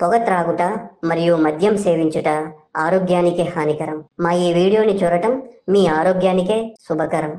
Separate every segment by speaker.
Speaker 1: పొగ త్రాగుట మరియు మద్యం సేవించుట ఆరోగ్యానికి హానికరం. మా ఈ వీడియోని చూడటం మీ ఆరోగ్యానికే శుభకరం.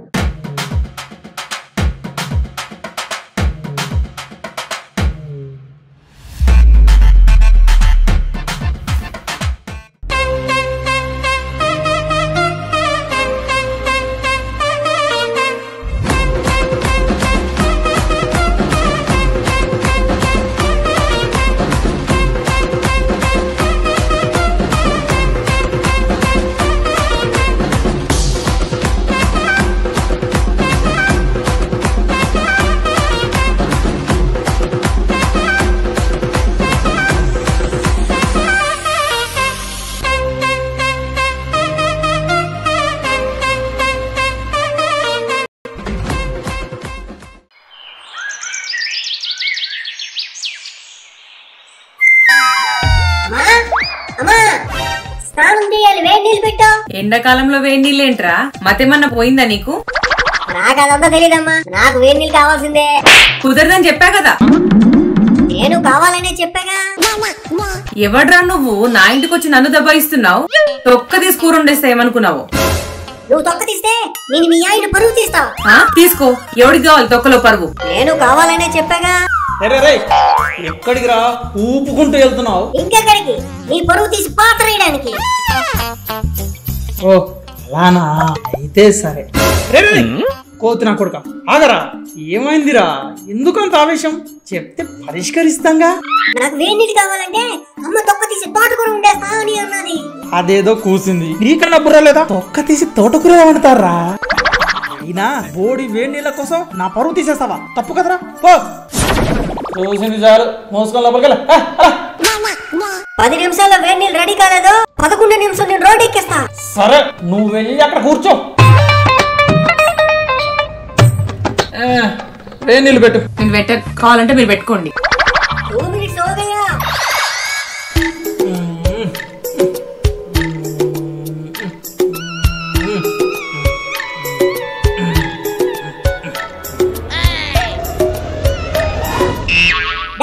Speaker 2: ఎండాకాలంలో వేడి నీళ్ళేంట్రా? మతేమన్నా పోయిందా నీకు?
Speaker 1: నాకు అదంతా తెలీదమ్మా, నాకు వేడి నీళ్ళు కావాల్సిందే.
Speaker 2: కుదరదని చెప్పా కదా.
Speaker 1: నేను కావాలనే చెప్పాగా.
Speaker 2: ఎవడ్రా నువ్వు నా ఇంటికి వచ్చి నన్ను దబాయిస్తున్నావు? తొక్క తీసి కూర వండేస్తా ఏమనుకున్నావు?
Speaker 1: నువ్వు తొక్క తీస్తే నేను మీ ఆయన పరువు తీస్తా.
Speaker 2: తీసుకో, ఎవడికి కావాలి తొక్కలో పరువు?
Speaker 1: నేను కావాలనే చెప్పాగా.
Speaker 3: ఎక్కడికి రా ఊపుకుంటూ వెళ్తున్నావు?
Speaker 1: ఇంకెక్కడికి? నీ పరువు తీసి పాత్రేయడానికి.
Speaker 3: ఓ అలానా, అయితే సరే. కోతి నా కొడుక ఆగరా, ఏమైందిరా? ఎందుకంత ఆవేశం? చెప్తే పరిష్కరిస్తాంగా.
Speaker 1: నాకు వేడి నీళ్ళు కావాలంటే అమ్మ తొక్క తీసి తోటకూర ఉండేస్తా అని అన్నది.
Speaker 3: అదేదో కూసింది, నీకన్నా బుర్ర లేదా? తొక్క తీసి తోటకూర వండుతారా? అయినా బోడి వేడి నీళ్ళ కోసం నా పరువు తీసేస్తావా? తప్పు కదరా. ఓ చూసింది చాలు, మోసుకొని లోపలికి
Speaker 1: 10 నిమిషాల్లో వేడి నీళ్ళు రెడీ కాలేదు, 11 నిమిషాలు నేను రోడ్ ఎక్కిస్తా.
Speaker 3: సరే నువ్వు వెళ్ళి అక్కడ కూర్చో. వేడి నీళ్ళు పెట్టు.
Speaker 2: నేను కావాలంటే మీరు పెట్టుకోండి.
Speaker 1: 2 minutes हो गया.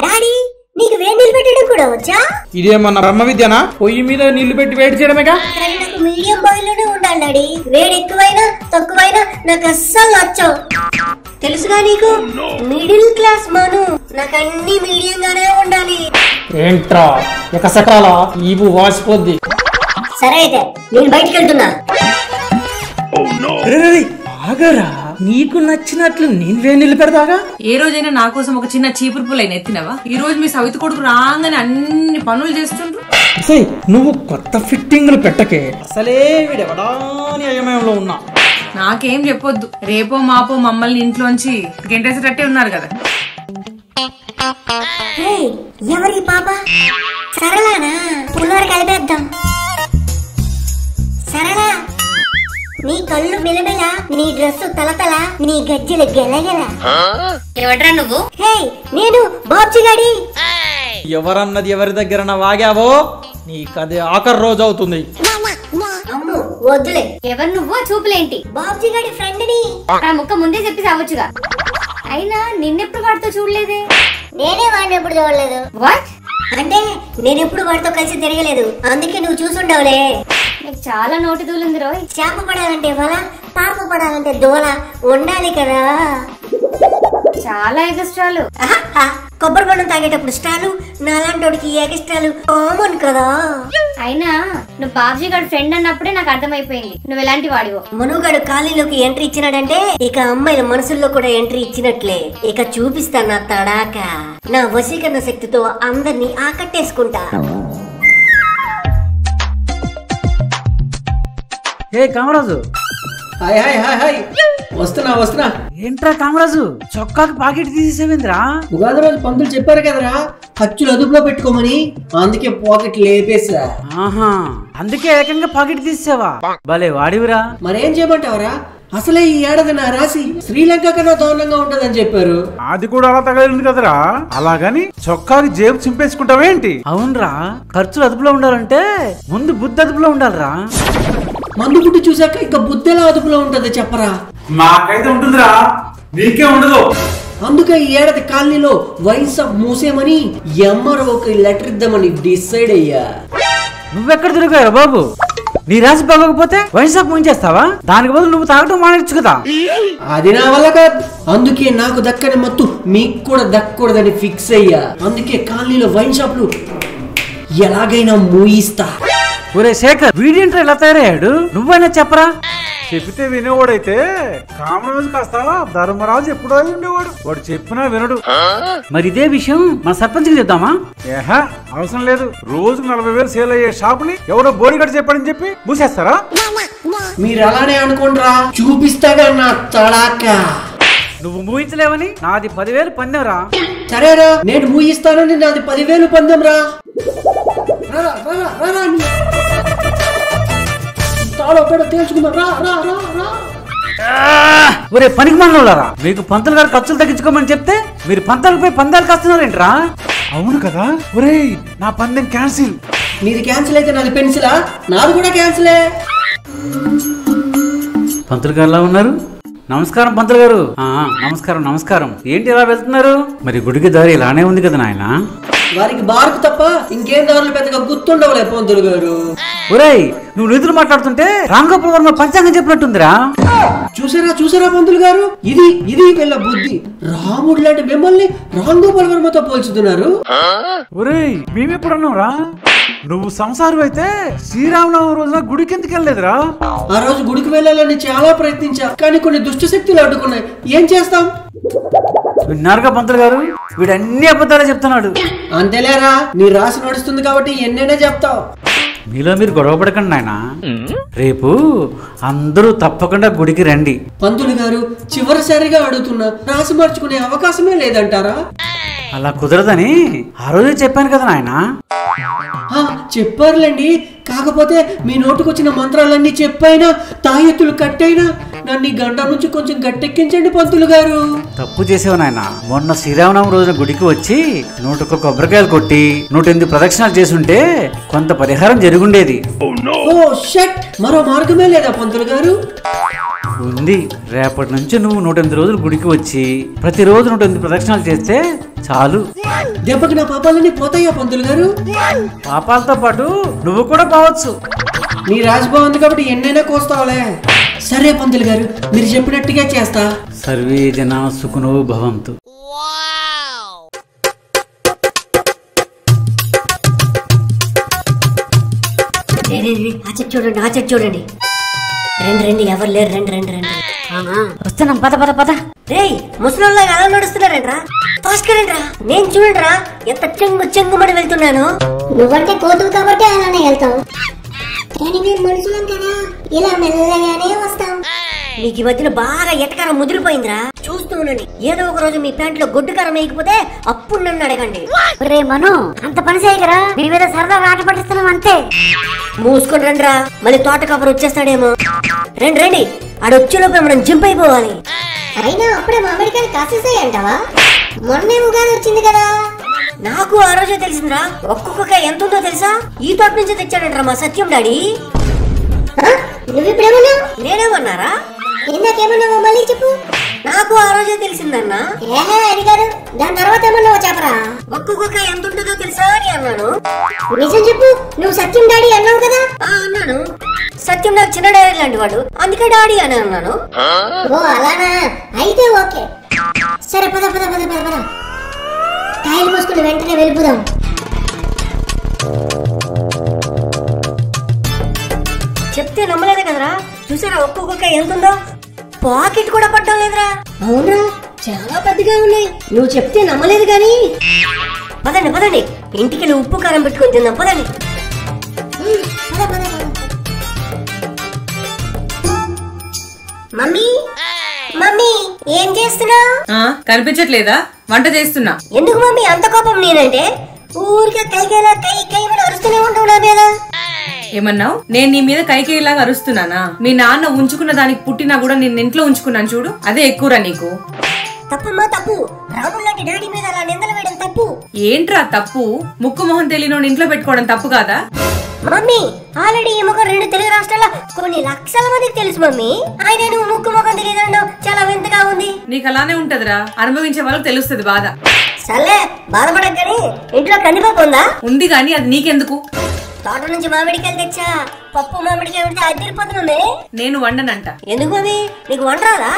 Speaker 1: డాడీ, నీకు వేడి నీళ్ళు పెట్టడం కూడా వచ్చా?
Speaker 3: ఇదేమన్నా బ్రహ్మ విద్యనా? పొయ్యి మీద నీళ్లు పెట్టి వేడి చేయడమేగా.
Speaker 1: నాకు మీడియం బాయిల్ లోనే ఉండాలి డాడీ. వేడి ఎక్కువైనా తక్కువైనా నాకు అస్సలు నచ్చవు. తెలుసుగా నీకు, మిడిల్ క్లాస్ మను. నాకు అన్ని మీడియం గానే ఉండాలి.
Speaker 3: ఏంట్రా ఎకసకాల ఈపు వాసిపోద్ది.
Speaker 1: సరే అయితే నేను బయటికి వెళ్తున్నా.
Speaker 3: ఆగరా, నీకు నచ్చినట్లు నేను వేడి నీళ్ళు పెడతాగా.
Speaker 2: ఏ రోజైనా నా కోసం ఒక చిన్న చీపురు పుల్లైన ఎత్తినవా? ఈ రోజు మీ సవితి కొడుకు రాగానే అన్ని పనులు చేస్తుండ్రు.
Speaker 3: నువ్వు కొత్త ఫిట్టింగ్లు పెట్టకే, అసలే వీడెవడాని అయమయంలో ఉన్నా.
Speaker 2: నాకేం చెప్పొద్దు, రేపో మాపో మమ్మల్ని ఇంట్లోంచి గెంటేసేటట్టే ఉన్నారు కదా.
Speaker 1: ఎవరి పాప? సరళానా? పుల్లారు కలిపేద్దాం. సరళా, నీ కళ్ళు మిలమిల, నీ డ్రెస్సు తలతల, నీ గజ్జెలు గెలగెల. ఎవడ్రా నువ్వు? హే, నేను బాబ్జీ గాడి.
Speaker 3: ఎవరన్నది ఎవరి దగ్గర వాగావో నీకది ఆఖరి రోజు అవుతుంది.
Speaker 1: అమ్ము వద్దులే.
Speaker 4: ఎవరు నువ్వు? చూపులేంటి?
Speaker 1: బాబ్జీ గాడి ఫ్రెండ్ ని.
Speaker 4: ఆ ముక్క ముందే చెప్పి సావచ్చుగా. అయినా నిన్నెప్పుడు వాడితో చూడలేదే?
Speaker 1: నేనే వాడిని ఎప్పుడు చూడలేదు.
Speaker 4: వాట్?
Speaker 1: అంటే నేనెప్పుడు వాడితో కలిసి తిరగలేదు, అందుకే నువ్వు చూసుండవులే.
Speaker 4: నీకు చాలా నోటి దూలుంది రోయ్.
Speaker 1: చేప పడాలంటే వల, పాప పడాలంటే దోల ఉండాలి కదా.
Speaker 4: చాలా ఎగస్ట్రాలు.
Speaker 1: కొబ్బరి బొండం తాగేటప్పుడు స్టాలు, నాలాంటి ఎగస్ట్రాలు కామన్ కదా.
Speaker 4: అయినా నువ్వు బాబ్జీ గారి ఫ్రెండ్ అన్నప్పుడే నాకు అర్థమైపోయింది నువ్వు ఎలాంటి వాడివో.
Speaker 1: మనుగాడు కాలనీలోకి ఎంట్రీ ఇచ్చినాడంటే ఇక అమ్మాయిల మనసుల్లో కూడా ఎంట్రీ ఇచ్చినట్లే. ఇక చూపిస్తా నా తడాక. నా వశీకరణ శక్తితో అందరినీ ఆకట్టేసుకుంటా.
Speaker 5: ఏ Kamaraju,
Speaker 6: hi hi hi hi, వస్తున్నా.
Speaker 5: ఏంట్రా కామరాజు, చొక్కాకి పాకెట్ తీసేసేవిందిరా?
Speaker 6: ఉగాది రోజు పంతులు చెప్పారు కదరా ఖర్చులు అదుపులో పెట్టుకోమని, అందుకే పాకెట్ లేపేసా.
Speaker 5: ఆహా, అందుకే ఏకంగా పాకెట్ తీసేవా? భలే వాడివిరా.
Speaker 6: మరేం చేయమంటావరా? అసలే ఈ ఏడాది నా రాశి శ్రీలంక కన్నా దారుణంగా ఉంటదని చెప్పారు.
Speaker 7: అది కూడా అలా తగలింది కదరా, అలాగని చొక్కాకి జేబు చింపేసుకుంటావేంటి?
Speaker 5: అవునరా, ఖర్చులు అదుపులో ఉండాలంటే ముందు బుద్ధి అదుపులో ఉండాలిరా.
Speaker 6: మందు పుట్టి చూసాక ఇక బుద్ధి ఎలా అదుపులో ఉంటది చెప్పరా?
Speaker 7: నాకైతే ఉంటుందిరా, నీకే ఉండదు.
Speaker 6: అందుకే ఈ ఏడాది కాలనీలో వైన్ షాప్ మూసేయమని ఎంఆర్ఓకి లెటర్ ఇద్దామని డిసైడ్ అయ్యా.
Speaker 5: నువ్వెక్కడ తిరిగారు బాబు? నీ రాసి బాగోకపోతే వైన్ షాప్ ముంచేస్తావా? దానికి బదులు నువ్వు తాగటం మానేచ్చు కదా.
Speaker 6: అది నా వల్ల కాదు. అందుకే నాకు దక్కని మత్తు మీకు కూడా దక్కకూడదని ఫిక్స్ అయ్యా. అందుకే కాలనీలో వైన్ షాప్లు ఎలాగైనా మూయిస్తా.
Speaker 5: ఒరే శేఖర్, వీడింటర్ ఎలా తయారయ్యాడు? నువ్వైనా చెప్పరా?
Speaker 7: చెప్తే వినేవాడైతే కామరాజు కాస్త ధర్మరాజు ఎప్పుడో ఉండేవాడు. వాడు చెప్పినా వినడు.
Speaker 5: మరి ఇదే విషయం మన సర్పంచ్కి చెప్దామా?
Speaker 7: ఏహా, అవసరం లేదు. రోజుకు 40,000 సేల్ అయ్యే షాపుని ఎవడో బోడిగడ చెప్పాడని చెప్పి మూసేస్తారా?
Speaker 6: మీరు అలానే అనుకోండిరా, చూపిస్తాగా నా తడాక.
Speaker 5: నువ్వు మూయించలేవని నాది 10,000 పందెంరా.
Speaker 6: సరేరా, నేను మూయిస్తానని నాది 10,000 పందెం రా.
Speaker 5: ఒరే పనికి మనోళ్ళరా, మీకు పంతులు గారు ఖర్చులు తగ్గించుకోమని చెప్తే మీరు పంతాలపై పందాలు కాస్తున్నారేంట్రా?
Speaker 7: అవును కదా. ఒరేయ్, నా పందెం క్యాన్సిల్.
Speaker 6: నీది క్యాన్సిల్ అయితే నాది పెన్సిలా? నాది కూడా క్యాన్సిలే.
Speaker 5: పంతులు గారు ఎలా ఉన్నారు? నమస్కారం పంతులు గారు. నమస్కారం నమస్కారం. ఏంటి ఇలా వెళ్తున్నారు? మరి గుడికి దారి ఇలానే ఉంది కదా నాయన.
Speaker 6: వారికి బార్కు తప్ప ఇంకేం దారులు పెద్దగా గుర్తుండవులే పంతులు గారు.
Speaker 5: ఒరేయ్, నువ్వు నిధులు మాట్లాడుతుంటే రాంగోపాల్ వర్మ పంచాంగం చెప్పినట్టుందిరా.
Speaker 6: చూసారా పంతులు గారు, ఇది వీళ్ళ బుద్ధి. రాముడు లాంటి మిమ్మల్ని రాంగోపాల్ వర్మతో పోల్చుతున్నారు.
Speaker 7: ఒరేయ్, మేమెప్పుడన్నావురా? నువ్వు సంసారం అయితే శ్రీరామనవమి రోజున గుడికి ఎందుకు వెళ్ళలేదురా?
Speaker 6: ఆ రోజు గుడికి వెళ్ళాలని చాలా ప్రయత్నించా, కానీ కొన్ని దుష్ట శక్తులు అడ్డుకున్నాయి. ఏం చేస్తాం?
Speaker 5: విన్నారుగా పంతులు గారు, వీడు అన్ని అబద్ధాలే చెప్తున్నాడు.
Speaker 6: అంతేలేరా, నీ రాసి నడుస్తుంది కాబట్టి ఎన్నైనా చెప్తావు.
Speaker 5: మీలో మీరు గొడవ పడకండి నాయన. రేపు అందరూ తప్పకుండా గుడికి రండి.
Speaker 6: పంతులు గారు, చివరిసారిగా అడుగుతున్నా, రాసి మార్చుకునే అవకాశమే లేదంటారా?
Speaker 5: అలా కుదరదని ఆ రోజే చెప్పాను కదా నాయన.
Speaker 6: చెప్పారులేండి, కాకపోతే మీ నోటుకొచ్చిన మంత్రాలన్నీ చెప్పైనా తాయెత్తులు కట్టైనా నన్ను ఈ గంట నుంచి కొంచెం గట్టెక్కించండి పంతులు గారు.
Speaker 5: తప్పు చేసావు నాయన. మొన్న శ్రీరామనవమి రోజున గుడికి వచ్చి 101 కొబ్బరికాయలు కొట్టి 108 ప్రదక్షిణాలు చేసుంటే కొంత పరిహారం జరుగుండేది.
Speaker 6: ఓ షట్, మరో మార్గమే లేదా పంతులు గారు?
Speaker 5: ఉంది. రేపటి నుంచి నువ్వు 108 రోజులు గుడికి వచ్చి ప్రతిరోజు 108 ప్రదక్షిణాలు చేస్తే చాలు.
Speaker 6: దెబ్బకి నా పాపాలన్నీ పోతాయా పంతులు గారు?
Speaker 5: పాపాలతో పాటు నువ్వు కూడా పోవచ్చు.
Speaker 6: నీ రాజు బాగుంది కాబట్టి ఎన్నైనా కోస్తావులే. సరే పంతులు గారు, మీరు చెప్పినట్టుగా చేస్తా.
Speaker 5: సర్వే జనా సుఖినో భవంతు.
Speaker 1: చూడండి, ఆ చెట్టు చూడండి. రండి, ఎవరు లేరు. రండి.
Speaker 4: వస్తున్నాం, పద.
Speaker 1: రేయ్, ముసలోళ్ళ ఎలా నడుస్తున్నారంట్రా? భాస్కరేంట్రా, నేను చూడండిరా ఎంత చెంగుమని వెళ్తున్నాను.
Speaker 4: నువ్వంటే కోతువు కాబట్టి అలానే వెళ్తావు.
Speaker 1: కానీ మేము మనుషులం కదా, ఇలా మెల్లగానే వస్తాం. మీకు ఈ మధ్యన బాగా ఎటకారం ముదిరిపోయిందిరా. చూస్తూ ఉండండి, ఏదో ఒక రోజు మీ ప్యాంట్లో గొడ్డు కారం వేయకపోతే అప్పుడు నన్ను అడగండి.
Speaker 4: రే మను, అంత పని చేయగరా, మీ మీద సరదా ఆట పట్టిస్తున్నాం అంతే.
Speaker 1: మూసుకొని రండిరా, మళ్ళీ తోట కబురు వచ్చేస్తాడేమో. రండి, ఆడొచ్చేలోపే మనం జింప్ అయిపోవాలి. అయినా అప్పుడే మామిడికాయలు కాసేసాయంటావా? మొన్నే ఉగాది వచ్చింది కదా. నాకు ఆ రోజే తెలిసిందిరా. ఒక్కొక్క ఎంత ఉందో తెలుసా? ఈ తోట నుంచి తెచ్చాడంట్రా మా సత్యం డాడీ.
Speaker 4: నువ్విప్పుడేమన్నా?
Speaker 1: నేనేమన్నారా?
Speaker 4: ఇందాకేమన్నావో మళ్ళీ చెప్పు.
Speaker 1: నాకు ఆ రోజే తెలిసిందన్నా.
Speaker 4: అది కాదు, దాని తర్వాత ఏమన్నావో చెప్పరా.
Speaker 1: ఒక్కొక్క ఎంత ఉంటుందో తెలుసా అని అన్నాను.
Speaker 4: నిజం చెప్పు, నువ్వు సత్యం డాడీ అన్నావు కదా?
Speaker 1: అన్నాను. సత్యం నాకు చిన్న డాడీ లాంటి వాడు, అందుకే డాడీ అని అన్నాను.
Speaker 4: ఓ అలానా, అయితే ఓకే. సరే పద. కాయలు మూసుకుని వెంటనే వెళ్ళిపోదాం.
Speaker 1: చెప్తే నమ్మలేదు కదరా. చూసారా ఒక్కొక్క ఎంత ఉందో? పాకెట్ కూడా పడ్డం లేదురా. అవునా, చాలా పెద్దగా ఉన్నాయి. నువ్వు చెప్తే నమ్మలేదు గాని. పదండి, ఇంటికి ఉప్పు కారం పెట్టుకొని తిందాం. పదండి. మమ్మీ ఏం చేస్తున్నావు?
Speaker 2: కనిపించట్లేదా? వంట చేస్తున్నా.
Speaker 1: ఎందుకు మమ్మీ అంత కోపం నేనంటే? ఊరికే కై అరుస్తూనే ఉంటావు నా మీద.
Speaker 2: ఏమన్నావు? నేను నీ మీద కైకేయిలాగా అరుస్తున్నానా? మీ నాన్న ఉంచుకున్న దానికి పుట్టినా కూడా నేను ఇంట్లో ఉంచుకున్నాను చూడు, అదే ఎక్కువరా నీకు.
Speaker 1: తప్పమ్మా, తప్పు. రాముడు లాంటి డాడీ మీద అలా నిందలు వేయడం తప్పు.
Speaker 2: ఏంట్రా తప్పు? ముక్కు మొహం తెలియనోని ఇంట్లో పెట్టుకోవడం తప్పు కాదా?
Speaker 1: మమ్మీ ఆల్రెడీ ఈ ముఖం 2 తెలుగు రాష్ట్రాల్లో కొన్ని లక్షల మందికి తెలుసు మమ్మీ. ఆయన నువ్వు ముక్కు ముఖం తెలియదు చాలా వింతగా ఉంది.
Speaker 2: నీకు అలానే ఉంటదిరా, అనుభవించే వాళ్ళకి తెలుస్తుంది బాధ.
Speaker 1: సర్లే బాధపడక గానీ ఇంట్లో కందిపప్పు ఉందా?
Speaker 2: ఉంది గాని అది నీకెందుకు?
Speaker 1: తోట నుంచి మామిడికాయలు తెచ్చా, పప్పు మామిడికాయ ఉంటే అదిరిపోతుంది.
Speaker 2: నేను వండనంట.
Speaker 1: ఎందుకు మమ్మీ నీకు వంట రాదా?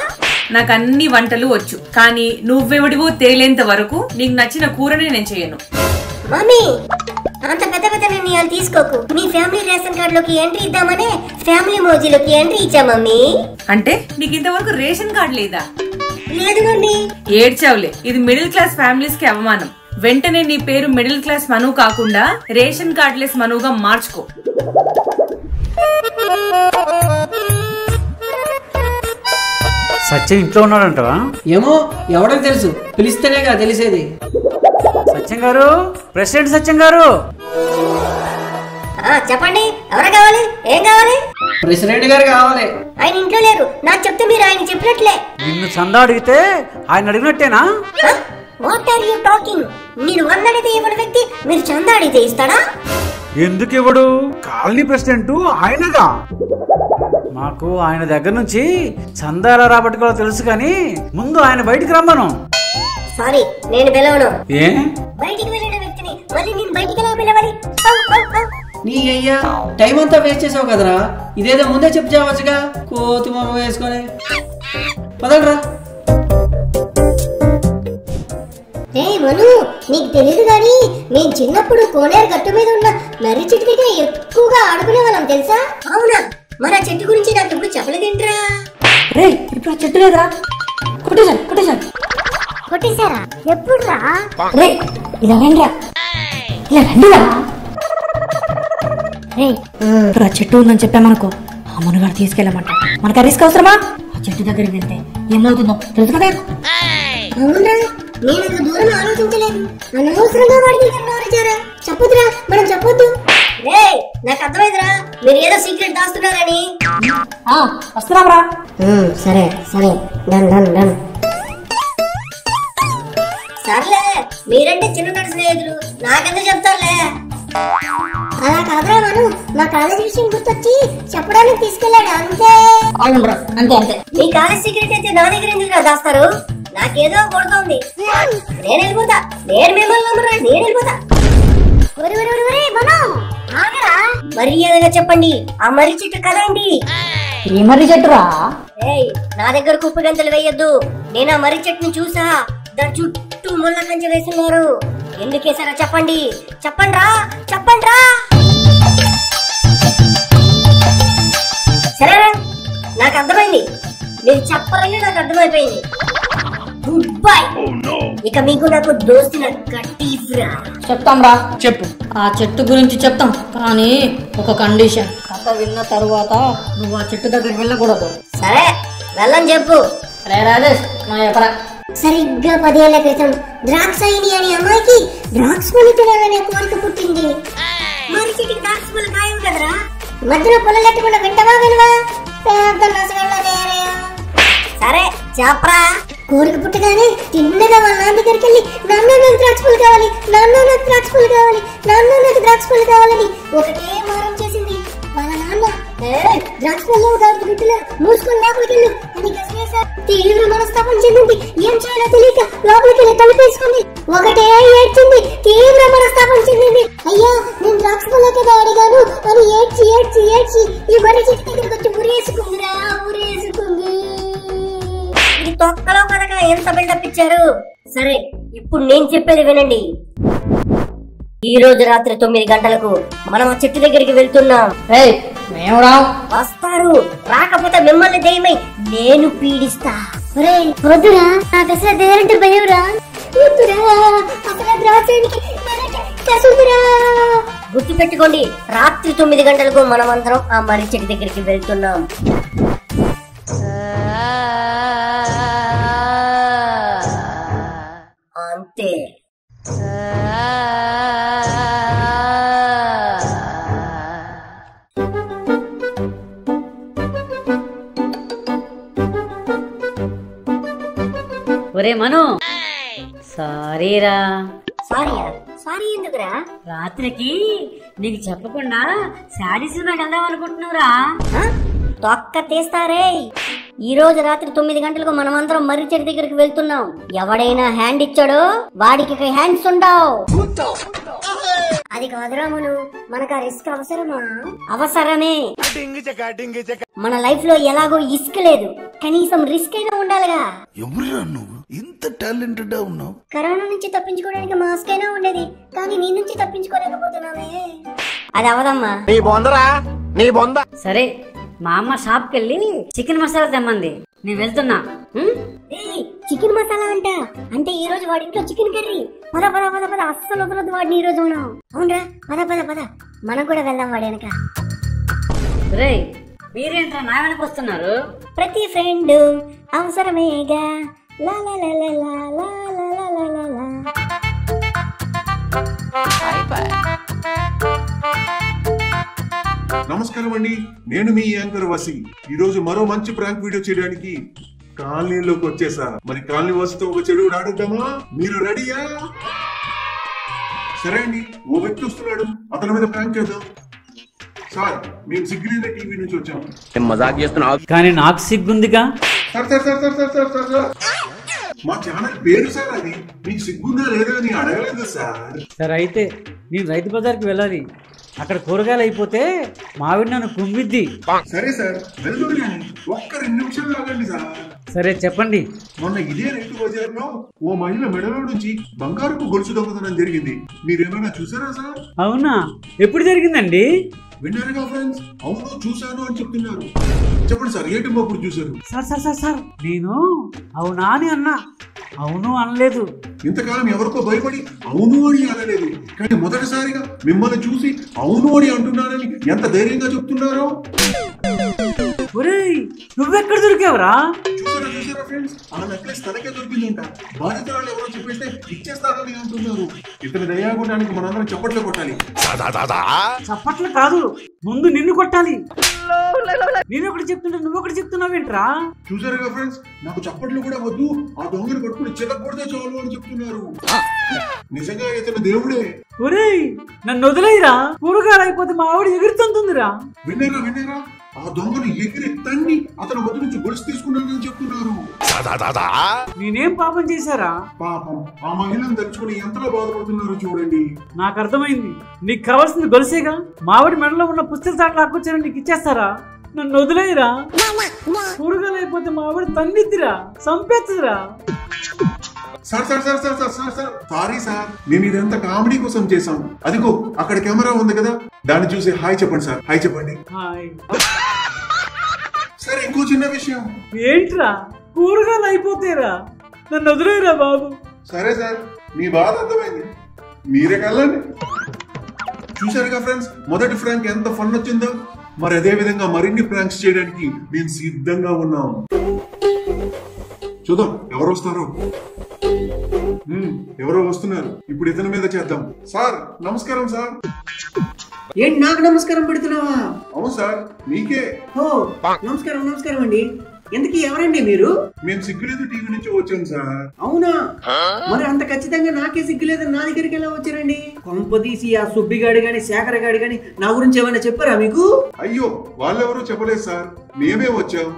Speaker 2: నాకు అన్ని వంటలు వచ్చు, కానీ నువ్వెవడివో తేలేంత వరకు నీకు నచ్చిన కూరని నేను చేయను.
Speaker 1: మమ్మీ అంత పెద్ద పెద్ద నిర్ణయాలు తీసుకోకు. మీ ఫ్యామిలీ రేషన్ కార్డ్ లోకి ఎంట్రీ ఇద్దామనే ఫ్యామిలీ మోజీలోకి ఎంట్రీ ఇచ్చా మమ్మీ.
Speaker 2: అంటే నీకు ఇంతవరకు రేషన్ కార్డు లేదా?
Speaker 1: లేదు మమ్మీ.
Speaker 2: ఏడ్చావులే, ఇది మిడిల్ క్లాస్ ఫ్యామిలీస్ కి అవమానం. వెంటనే నీ పేరు మిడిల్ క్లాస్ మను కాకుండా రేషన్ కార్డ్ లెస్ మనుగా మార్చుకో.
Speaker 5: సత్యం ఇంట్లో ఉన్నాడంటవా?
Speaker 6: ఏమో ఎవరికి తెలుసు, పిలిస్తేనేగా తెలిసేది.
Speaker 5: సత్యం గారు, ప్రెసిడెంట్ సత్యం గారు.
Speaker 1: చెప్పండి, ఎవరు కావాలి? ఏం కావాలి?
Speaker 6: ప్రెసిడెంట్ గారు కావాలి.
Speaker 1: ఆయన ఇంట్లో లేరు, నాకు చెప్తే మీరు ఆయన చెప్పినట్లే.
Speaker 5: నిన్ను చందా అడిగితే ఆయన అడిగినట్టేనా?
Speaker 1: What are you talking? నేను 100 అడిగితే ఇవ్వని వ్యక్తి మీరు చందా అడిగితే ఇస్తాడా?
Speaker 7: ఎందుకు ఇవ్వడు? కాలనీ ప్రెసిడెంట్ ఆయనగా.
Speaker 5: మాకు ఆయన దగ్గర నుంచి చందా ఎలా రాబట్టుకోవాలో తెలుసు, కానీ ముందు ఆయన బయటికి రమ్మను.
Speaker 1: సారీ, నేను పిలవను.
Speaker 5: ఏ?
Speaker 1: బయటికి వెళ్ళిన వ్యక్తిని మళ్ళీ నేను బయటికి ఎలా పిలవాలి?
Speaker 6: నీ అయ్యా టైం అంతా వేస్ట్ చేసావు కదరా, ఇదేదో ముందే చెప్పవచ్చుగా. కోతి మొహం వేసుకొని పదండ్రా.
Speaker 1: మను, నీకు తెలీదు గాని మేము చిన్నప్పుడు కోనేరు గట్టు మీద ఉన్న మర్రి చెట్టు దగ్గర ఎక్కువగా ఆడుకునే వాళ్ళం తెలుసా? అవునా? మరి ఆ చెట్టు గురించి నాకు ఎప్పుడు చెప్పలేదేంట్రా?
Speaker 8: ఇప్పుడు ఆ చెట్టు లేదురా,
Speaker 1: కొట్టేశారా? ఎప్పుడురా?
Speaker 8: ఇలా రండిరా, ఇలా రండిరా. ఇప్పుడు ఆ చెట్టు ఉందని చెప్పామనుకో, ఆ మునుగాడు తీసుకెళ్ళమంట. మనకు ఆ రిస్క్ అవసరమా? ఆ చెట్టు దగ్గరికి వెళ్తే ఏమవుతుందో తెలుసు కదా.
Speaker 1: అవునరా, నేను అంత దూరం ఆలోచించలేదు. అనవసరంగా వాడికి నోరిచారా? చెప్పొద్దురా, మనం చెప్పొద్దు. నాకు అర్థమైందిరా, మీరు ఏదో సీక్రెట్ దాస్తున్నారని.
Speaker 8: వస్తున్నాంరా.
Speaker 1: సరే సరే, డన్ డన్ డన్. సర్లే, మీరంటే చిన్ననాటి స్నేహితులు, నాకెందుకు చెప్తారులే. అలా కాదురా మను, మా కాలేజీ విషయం గుర్తొచ్చి చెప్పడానికి తీసుకెళ్ళాడు అంతే.
Speaker 8: అవునరా, అంతే అంతే.
Speaker 1: మీ కాలేజ్ సీక్రెట్ అయితే నా దగ్గర ఎందుకు దాస్తారు? నాకేదో కొడుతోంది. నేను వెళ్ళిపోతా. నేను మిమ్మల్ని నమ్మరా, నేను వెళ్ళిపోతా. మర్యాదగా చెప్పండి, ఆ మర్రి చెట్టు కదండి.
Speaker 8: ఏ మర్రి చెట్టురా?
Speaker 1: నా దగ్గర కుప్ప గంతలు వేయొద్దు. నేను ఆ మర్రి చెట్టుని చూసా, దాని చుట్టూ ముళ్ళ కంచె వేస్తున్నారు. ఎందుకేసారా చెప్పండి, చెప్పండ్రా, చెప్పండ్రా. సరేనా, నాకు అర్థమైంది. మీరు చెప్పాలని నాకు అర్థమైపోయింది. Good bye. ఇక మీకు నాకు దోస్తున్న కట్టిఫ్రా.
Speaker 8: చెప్తాంరా. చెప్పు. ఆ చెట్టు గురించి చెప్తాం, కానీ ఒక కండిషన్. కథ విన్న తరువాత నువ్వు ఆ చెట్టు దగ్గరికి వెళ్ళకూడదు.
Speaker 1: సరే, వెళ్ళని చెప్పు.
Speaker 8: రే రాజేష్, నా ఎపరా.
Speaker 1: సరిగ్గా 10 ఏళ్ల క్రితం ద్రాక్షాయిని అనే అమ్మాయికి ద్రాక్ష పళ్ళు తినాలనే కోరిక పుట్టింది. మరి చెట్టుకి ద్రాక్ష పళ్ళు కాయవు కదరా, మధ్యలో పొలం కట్టకుండా వింటవా వినవా? పెద్ద నసగల్లా తయారయ్యా. సరే చెప్పరా. కోరిక పుట్టగానే తిన్నగా వాళ్ళ నాన్న దగ్గరికి వెళ్ళి, నాన్న నాకు ద్రాక్ష పళ్ళు కావాలి, నాన్న నాకు ద్రాక్ష పళ్ళు కావాలి, నాన్న నాకు ద్రాక్ష పళ్ళు కావాలని ఒకటే మారం చేసింది. వాళ్ళ నాన్న ద్రాక్ష పళ్ళు గుడ్డులో మూసుకొని లోపలికి వెళ్ళు అని గసిరేశారు. తీవ్ర మనస్తాపం చెందింది. ఏం చేయాలో తెలియక లోపలికి వెళ్ళి తలుపేసుకుంది. ఒకటే ఏడ్చింది, తీవ్ర మనస్తాపం చెందింది. అయ్యా, నేను ద్రాక్ష పళ్ళ కదా అడిగాను అని ఏడ్చి ఏడ్చి ఏడ్చి ఈ మర్రి చెట్టు దగ్గరికి వచ్చి ఊరేసుకుందిరా, ఊరేసుకుంది. ఇది తొక్కలో కనుక ఎంత బిల్డప్ ఇచ్చారు. సరే, ఇప్పుడు నేను చెప్పేది వినండి. ఈ రోజు రాత్రి 9 గంటలకు మనం ఆ చెట్టు దగ్గరికి వెళ్తున్నాం. వస్తారు, రాకపోతే మిమ్మల్ని దయ్యమై నేను పీడిస్తా. వద్దురా, నాకు అసలు దేరంటే భయంరా. గుర్తు పెట్టుకోండి, రాత్రి 9 గంటలకు మనం అందరం ఆ మర్రి చెట్టు దగ్గరికి వెళ్తున్నాం. అంతే.
Speaker 9: ఒరే మను, సారీరా.
Speaker 1: సారీయా? సారీ ఎందుకురా?
Speaker 9: రాత్రికి
Speaker 8: నీకు చెప్పకుండా శాడీ సినిమాకి వెళ్దాం అనుకుంటున్నావురా?
Speaker 1: తొక్క తీస్తారే. ఈ రోజు రాత్రి 9 గంటలకు మనమందరం మర్రి చెట్టు దగ్గరికి వెళ్తున్నాం. ఎవడైనా హ్యాండ్ ఇచ్చాడో వాడికి హ్యాండ్స్ ఉండవు. అది కాదురా మను, మనకు ఆ రిస్క్ అవసరమా? అవసరమే. మన లైఫ్ లో ఎలాగో ఇసుక లేదు, కనీసం రిస్క్ అయినా ఉండాలిగా.
Speaker 9: ఎవరురా నువ్వు ఇంత టాలెంటెడ్ ఉన్నావు?
Speaker 1: కరోనా నుంచి తప్పించుకోవడానికి మాస్క్ అయినా ఉండేది, కానీ నీ నుంచి తప్పించుకోలేకపోతున్నావే. అది అవదమ్మా.
Speaker 8: సరే, మా అమ్మ షాప్ కెళ్ళి చికెన్ మసాలా తెమ్మంది, నేను వెళ్తున్నా.
Speaker 1: చికెన్ మసాలా అంటే ఈ రోజు వాడి ఇంట్లో చికెన్ కర్రీ. పద పద పద పద, అస్సలు వదలదు వాడిని ఈ రోజు మనం. అవునరా, పద పద పద, మనం కూడా వెళ్దాం వాడి వెనక.
Speaker 8: రేయ్, మీరేంట్రా నా వెనక వస్తున్నారు?
Speaker 1: ప్రతి ఫ్రెండ్ అవసరమేగా. లా లా లా లా లా లా లా లా లా లా.
Speaker 10: నమస్కారం అండి, నేను మీ యాంకర్ వసి. ఈ రోజు మరో మంచి ప్రాంక్ వీడియో చేయడానికి కాలనీలోకి వచ్చేసా. మరి కాలనీ వసితో ఒక చెడు ఆడుద్దామా? మీరు రెడీయా? సరే అండి, ఓ వ్యక్తి వస్తున్నాడు, అతని మీద ప్రాంక్ చేద్దాం. సార్, మేము సిగ్గులేని టీవీ నుంచి వచ్చాం.
Speaker 5: మజాక్ చేస్తున్నావు కానీ నాకు సిగ్గుందిగా.
Speaker 10: Sir sir sir sir sir sir sir మా ఛానల్ పేరు సార్ అది. మీకు సిగ్గుందా లేదా అని అడగలేదు సార్.
Speaker 5: సరే అయితే నేను రైతు బజార్కి వెళ్ళాలి. అక్కడ కూరగాయలు అయిపోతే మావిడి నన్ను కుమ్మిద్ది.
Speaker 10: సరే సార్, వెళ్తుంది కానీ ఒక్క 2 నిమిషాలు ఆగండి సార్.
Speaker 5: సరే చెప్పండి.
Speaker 10: మొన్న ఇదే రైతు బజార్ లో ఓ మహిళ మెడలో నుంచి బంగారపు గొలుసు దొంగతనం జరిగింది. మీరేమైనా చూసారా సార్?
Speaker 5: అవునా, ఎప్పుడు జరిగిందండి?
Speaker 10: విన్నారుగా ఫ్రెండ్స్? అవును చూశాను అని చెప్తున్నారు. చెప్పండి సార్, ఏంటి అప్పుడు చూశారు?
Speaker 5: సార్ సార్ సార్ సార్ నేను అవునా అని అన్నా, అవును అనలేదు.
Speaker 10: ఇంతకాలం ఎవరికో భయపడి అవును అని అనలేదు, కానీ మొదటిసారిగా మిమ్మల్ని చూసి అవును అని అంటున్నానని ఎంత ధైర్యంగా చెప్తున్నారో.
Speaker 5: ఒరేయ్, నువ్వెక్కడ దొరికావరా?
Speaker 10: చూసారా చూసారా ఫ్రెండ్స్, ఆ నెక్లెస్ తనకే దొరికిందంట. బాధితురాలు ఎవరో చెప్పేస్తే ఇచ్చేస్తారని అంటున్నారు. ఇతని దయాగుండానికి మనందరం చప్పట్లు కొట్టాలి.
Speaker 5: చప్పట్లు కాదు, ముందు నిన్ను కొట్టాలి. నేను ఒకటి చెప్తుంటే నువ్వు ఒకటి చెప్తున్నావేంట్రా?
Speaker 10: చూసారుగా ఫ్రెండ్స్, నాకు చప్పట్లు కూడా వద్దు, ఆ దొంగను పట్టుకుని చితకొడితే చాలు అని చెప్తున్నారు. నిజంగా ఇతను దేవుడే.
Speaker 5: ఒరేయ్, నన్ను వదిలేయరా, కూరగాయలు అయిపోతే మా ఆవిడ ఎగురుతుందిరా.
Speaker 10: విన్నారా విన్నారా, ఆ దొంగను ఎగిరి తన్ని అతను వద్ద నుంచి గొలుసు తీసుకున్నానని చెప్తున్నారు.
Speaker 5: నేనేం పాపం చేశారా?
Speaker 10: పాపం, ఆ మహిళను తలుచుకుని ఎంతలో బాధపడుతున్నారు చూడండి.
Speaker 5: నాకు అర్థమైంది, నీకు కావాల్సింది గొలుసేగా. మావిడి మెడలో ఉన్న పుస్తక చాట్లు లాక్కొచ్చారని నీకు ఇచ్చేస్తారా? నన్ను వదిలేయరా, కూరగాయలు అయిపోతే మావిడి తన్నిద్దిరా, చంపేస్తుందిరా.
Speaker 10: Sir sir sir sir sir sir sir sorry sir, మేము ఇదంతా కామెడీ కోసం చేసాం. అదిగో అక్కడ కెమెరా ఉంది కదా, దాన్ని చూసి హాయ్ చెప్పండి సార్. హాయ్ చెప్పండి. సరే, ఇంకో చిన్న విషయం.
Speaker 5: ఏంట్రా? కూరగాయలు అయిపోతేరా, నన్ను వదిలేయరా బాబు.
Speaker 10: సరే సార్, మీ బాధ అర్థమైంది, మీరే కళ్ళండి. చూసారుగా ఫ్రెండ్స్, మొదటి ప్రాంక్ ఎంత ఫన్ వచ్చిందో. మరి అదే విధంగా మరిన్ని ప్రాంక్స్ చేయడానికి మేము సిద్ధంగా ఉన్నాం. చూద్దాం ఎవరు వస్తారో. ఎవరో వస్తున్నారు, ఇప్పుడు ఇతని మీద చేద్దాం. సార్ నమస్కారం సార్.
Speaker 6: ఏంటి నాకు నమస్కారం పెడుతున్నావా?
Speaker 10: అవును సార్, మీకే.
Speaker 6: ఓ నమస్కారం నమస్కారం అండి. ఎందుకు ఎవరండి మీరు?
Speaker 10: మేము సిగ్గులేదు టీవీ నుంచి వచ్చాం సార్.
Speaker 6: అవునా, మరి అంత ఖచ్చితంగా నాకే సిగ్గులేదు నా దగ్గరికి ఎలా వచ్చారండి? కొంపదీసి ఆ సుబ్బిగాడి గాని శేఖర్ గాడి గాని నా గురించి ఏమైనా చెప్పారా మీకు?
Speaker 10: అయ్యో, వాళ్ళెవరూ చెప్పలేదు సార్, మేమే వచ్చాం.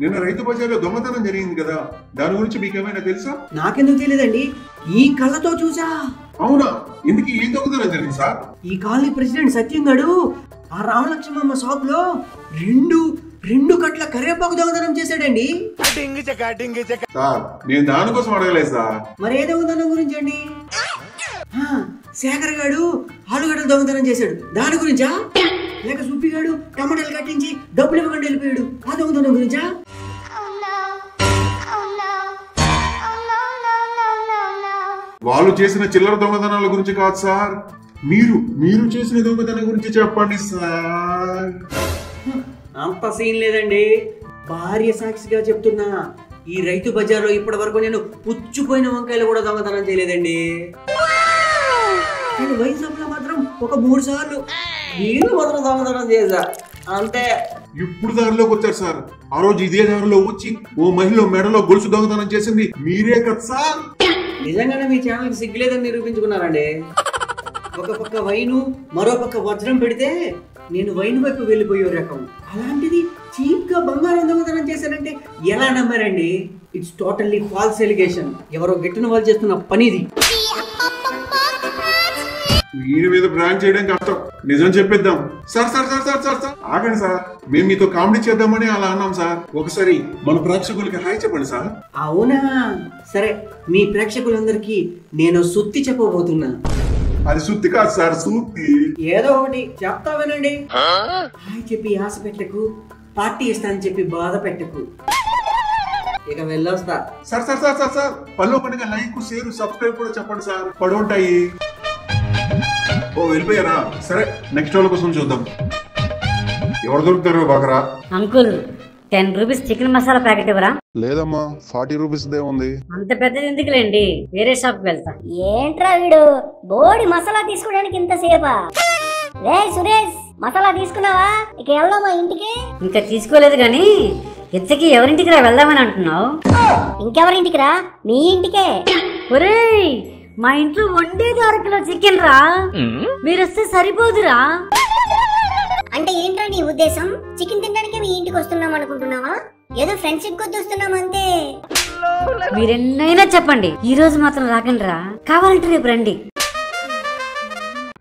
Speaker 10: నిన్న రైతు బజార్లో దొంగతనం జరిగింది కదా, దాని గురించి మీకేమైనా తెలుసా?
Speaker 6: నాకెందుకు తెలియదండి, ఈ కళ్ళతో చూసా.
Speaker 10: అవునా, ఎందుకు ఏం దొంగతనం జరిగింది సార్?
Speaker 6: ఈ కాలనీ ప్రెసిడెంట్ సత్యం గాడు ఆ రామలక్ష్మమ్మ షాప్ లో రెండు కట్ల కరివేపాకు దొంగతనం చేశాడండి.
Speaker 10: సార్, నేను దానికోసం అడగలేదు సార్.
Speaker 6: మరి ఏ దొంగతనం గురించి అండి? శేఖర్ గాడు ఆలుగడ్డలు దొంగతనం చేశాడు, దాని గురించా? లేక సుబ్బిగాడు టమాటాలు కట్టించి డబ్బులు ఇవ్వకుండా వెళ్ళిపోయాడు, ఆ దొంగతనం గురించా?
Speaker 10: వాళ్ళు చేసిన చిల్లర దొంగతనాల గురించి కాదు సార్, మీరు చేసిన దొంగతనం గురించి చెప్పండి సార్.
Speaker 6: అంత సీన్ లేదండి, భార్య సాక్షిగా చెప్తున్నా, ఈ రైతు బజార్లో ఇప్పటి వరకు నేను పుచ్చిపోయిన వంకాయలు కూడా దొంగతనం చేయలేదండి. కానీ వైజాగ్లో మాత్రం ఒక 3 సార్లు నేను మాత్రం దొంగతనం చేశా, అంతే.
Speaker 10: ఇప్పుడు దారిలోకి వచ్చారు సార్. ఆ రోజు ఇదే దారిలో వచ్చి ఓ మహిళ మెడలో గొలుసు దొంగతనం చేసింది మీరే కదా సార్.
Speaker 6: నిజంగానే మీ ఛానల్కి సిగ్గులేదని నిరూపించుకున్నారండి. ఒక పక్క వైను మరో పక్క వజ్రం పెడితే నేను వైన్ వైపు వెళ్ళిపోయే రకం. అలాంటిది చీప్ గా బంగారం దొంగతనం చేశారంటే ఎలా నమ్మారండి? It's totally false allegation. ఎవరో గెట్టిన వాళ్ళు చేస్తున్న పనిది.
Speaker 10: వీడి మీద ప్రాంక్ చేయడం కష్టం, నిజం చెప్పేద్దాం. Sir sir sir sir sir sir ఆగండి సార్, మేము మీతో కామెడీ చేద్దామని అలా అన్నాం సార్. ఒకసారి మన ప్రేక్షకులకి హాయ్ చెప్పండి సార్.
Speaker 6: అవునా, సరే మీ ప్రేక్షకులందరికీ నేను సుత్తి చెప్పబోతున్నా.
Speaker 10: అది సుత్తి కాదు సార్, సూక్తి.
Speaker 6: ఏదో ఒకటి చెప్తా వినండి. హాయ్ చెప్పి ఆశ పెట్టకు, పార్టీ ఇస్తానని చెప్పి బాధ పెట్టకు. ఇక వెళ్ళొస్తా.
Speaker 10: Sir sir sir sir sir పనిలో పనిగా లైక్ షేర్ సబ్స్క్రైబ్ కూడా చెప్పండి సార్, పడుంటాయి. ఓ వెళ్ళిపోయారా? సరే నెక్స్ట్ వాళ్ళ కోసం చూద్దాం. ఎవరు దొరుకుతారు బాగరా?
Speaker 8: Uncle 10 rupees chicken masala packet ఇవ్వరా?
Speaker 10: లేదమ్మా 40 రూపీస్ దే ఉంది.
Speaker 8: అంత పెద్దది ఎందుకులేండి, వేరే షాప్ కి వెళ్తా.
Speaker 1: ఏంట్రా వీడు బోడి మసాలా తీసుకోవడానికి ఇంతసేపా? రే సురేష్, మసాలా తీసుకున్నావా? ఇక వెళ్దామా ఇంటికి?
Speaker 8: ఇంకా తీసుకోలేదు గాని ఇంతకీ ఎవరింటికి రా వెళ్దామని అంటున్నావు?
Speaker 1: ఇంకెవరింటికి రా? మీ ఇంటికే.
Speaker 8: ఒరేయ్, మా ఇంట్లో వండేది 1 కిలో చికెన్ రా, మీరొస్తే సరిపోదురా.
Speaker 1: అంటే ఏంట్రా నీ ఉద్దేశం? చికెన్ తినడానికి మీ ఇంటికి వస్తున్నాం అనుకుంటున్నావా? ఏదో ఫ్రెండ్షిప్ కొద్ది వస్తున్నాం అంతే.
Speaker 8: మీరెన్నైనా చెప్పండి, ఈ రోజు మాత్రం రాకండి రా, కావాలంటే రేపు రండి.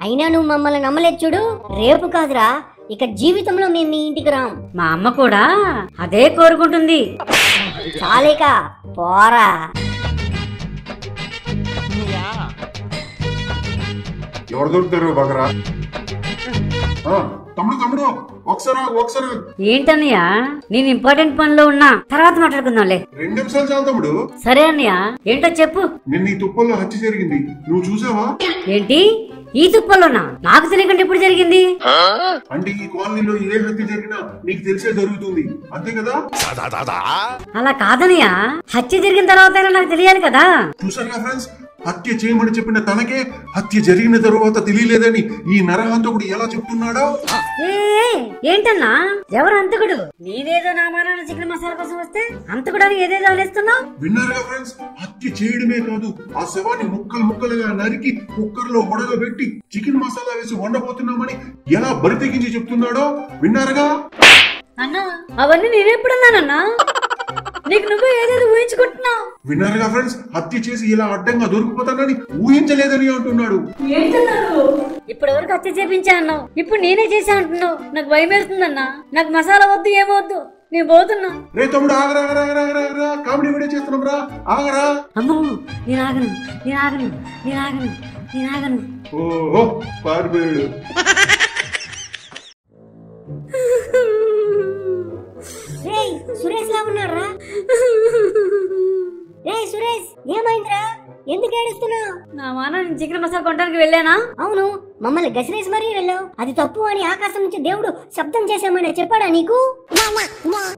Speaker 1: అయినా నువ్వు మమ్మల్ని నమ్మలేదు చూడు. రేపు కాదురా, ఇక జీవితంలో మేము మీ ఇంటికి రాం.
Speaker 8: మా అమ్మ కూడా అదే కోరుకుంటుంది.
Speaker 1: చాలేక పోరా.
Speaker 10: ఎవరు దొరుకుతారు బాగరా? తమ్ముడు తమ్ముడు ఒకసారి
Speaker 8: ఏంటన్నయ్య, నేను ఇంపార్టెంట్ పనిలో ఉన్నా, తర్వాత మాట్లాడుకుందాంలే.
Speaker 10: 2 నిమిషాలు చాలు తమ్ముడు.
Speaker 8: సరే అన్నయ్య, ఏంటో చెప్పు.
Speaker 10: నిన్న ఈ తుప్పల్లో హత్య జరిగింది, నువ్వు చూసావా?
Speaker 8: ఏంటి ఈ తుప్పలోనా? నాకు తెలియకుండా ఎప్పుడు జరిగింది?
Speaker 10: అంటే ఈ కాలనీలో ఏ హత్య జరిగినా నీకు తెలిసే జరుగుతుంది, అంతే కదా?
Speaker 8: అలా కాదన్నయ్య, హత్య జరిగిన తర్వాత నాకు తెలియాలి కదా.
Speaker 10: చూసారుగా ఫ్రెండ్స్, హత్య చేయమని చెప్పిన తనకే హత్య జరిగిన తరువాత తెలియలేదని ఈ నరహంతకుడు ఎలా చెప్తున్నాడో.
Speaker 8: ఏంటన్నా, ఎవరు అంతకుడు? నీదేదో నా మానాన్న చికెన్ మసాలా కోసం వస్తే అంతకుడు అని ఏదేదో అనేస్తున్నావు.
Speaker 10: విన్నారుగా ఫ్రెండ్స్, హత్య చేయడమే కాదు, ఆ శవాన్ని ముక్కలు ముక్కలుగా నరికి కుక్కర్ లో ఉడకబెట్టి చికెన్ మసాలా వేసి వండబోతున్నామని ఎలా బరి తెగించి చెప్తున్నాడో విన్నారుగా?
Speaker 8: అన్నా, అవన్నీ నేనెప్పుడన్నానన్నా? నీకు నువ్వు ఏదేదో ఊహించుకుంటున్నావు.
Speaker 10: విన్నారుగా ఫ్రెండ్స్, హత్య చేసి ఇలా అడ్డంగా దొరికిపోతానని ఊహించలేదని అంటున్నాడు.
Speaker 8: ఇప్పటి వరకు హత్య చేపించా అన్నావు, ఇప్పుడు నేనే చేసా అంటున్నావు. నాకు భయం వేస్తుందన్నా, నాకు మసాలా వద్దు, ఏమొద్దు, నేను పోతున్నా.
Speaker 10: రే తమ్ముడు ఆగరా, కామెడీ వీడియో చేస్తున్నాం రా, ఆగరా.
Speaker 8: అమ్మో, నేను ఆగను, నేను ఆగను, నేను ఆగను, నేను ఆగను.
Speaker 10: ఓహో పారిపోయాడు.
Speaker 1: సురేష్ లా ఉన్నారా? సురేష్ ఏమైందిరా? ఎందుకు ఏడుస్తున్నావు?
Speaker 8: నా మాన చికెన్ మసాలా కొనడానికి వెళ్ళానా?
Speaker 1: అవును, మమ్మల్ని గసిరేసి మరీ వెళ్ళావు. అది తప్పు అని ఆకాశం నుంచి దేవుడు శబ్దం చేశామని చెప్పాడా నీకు?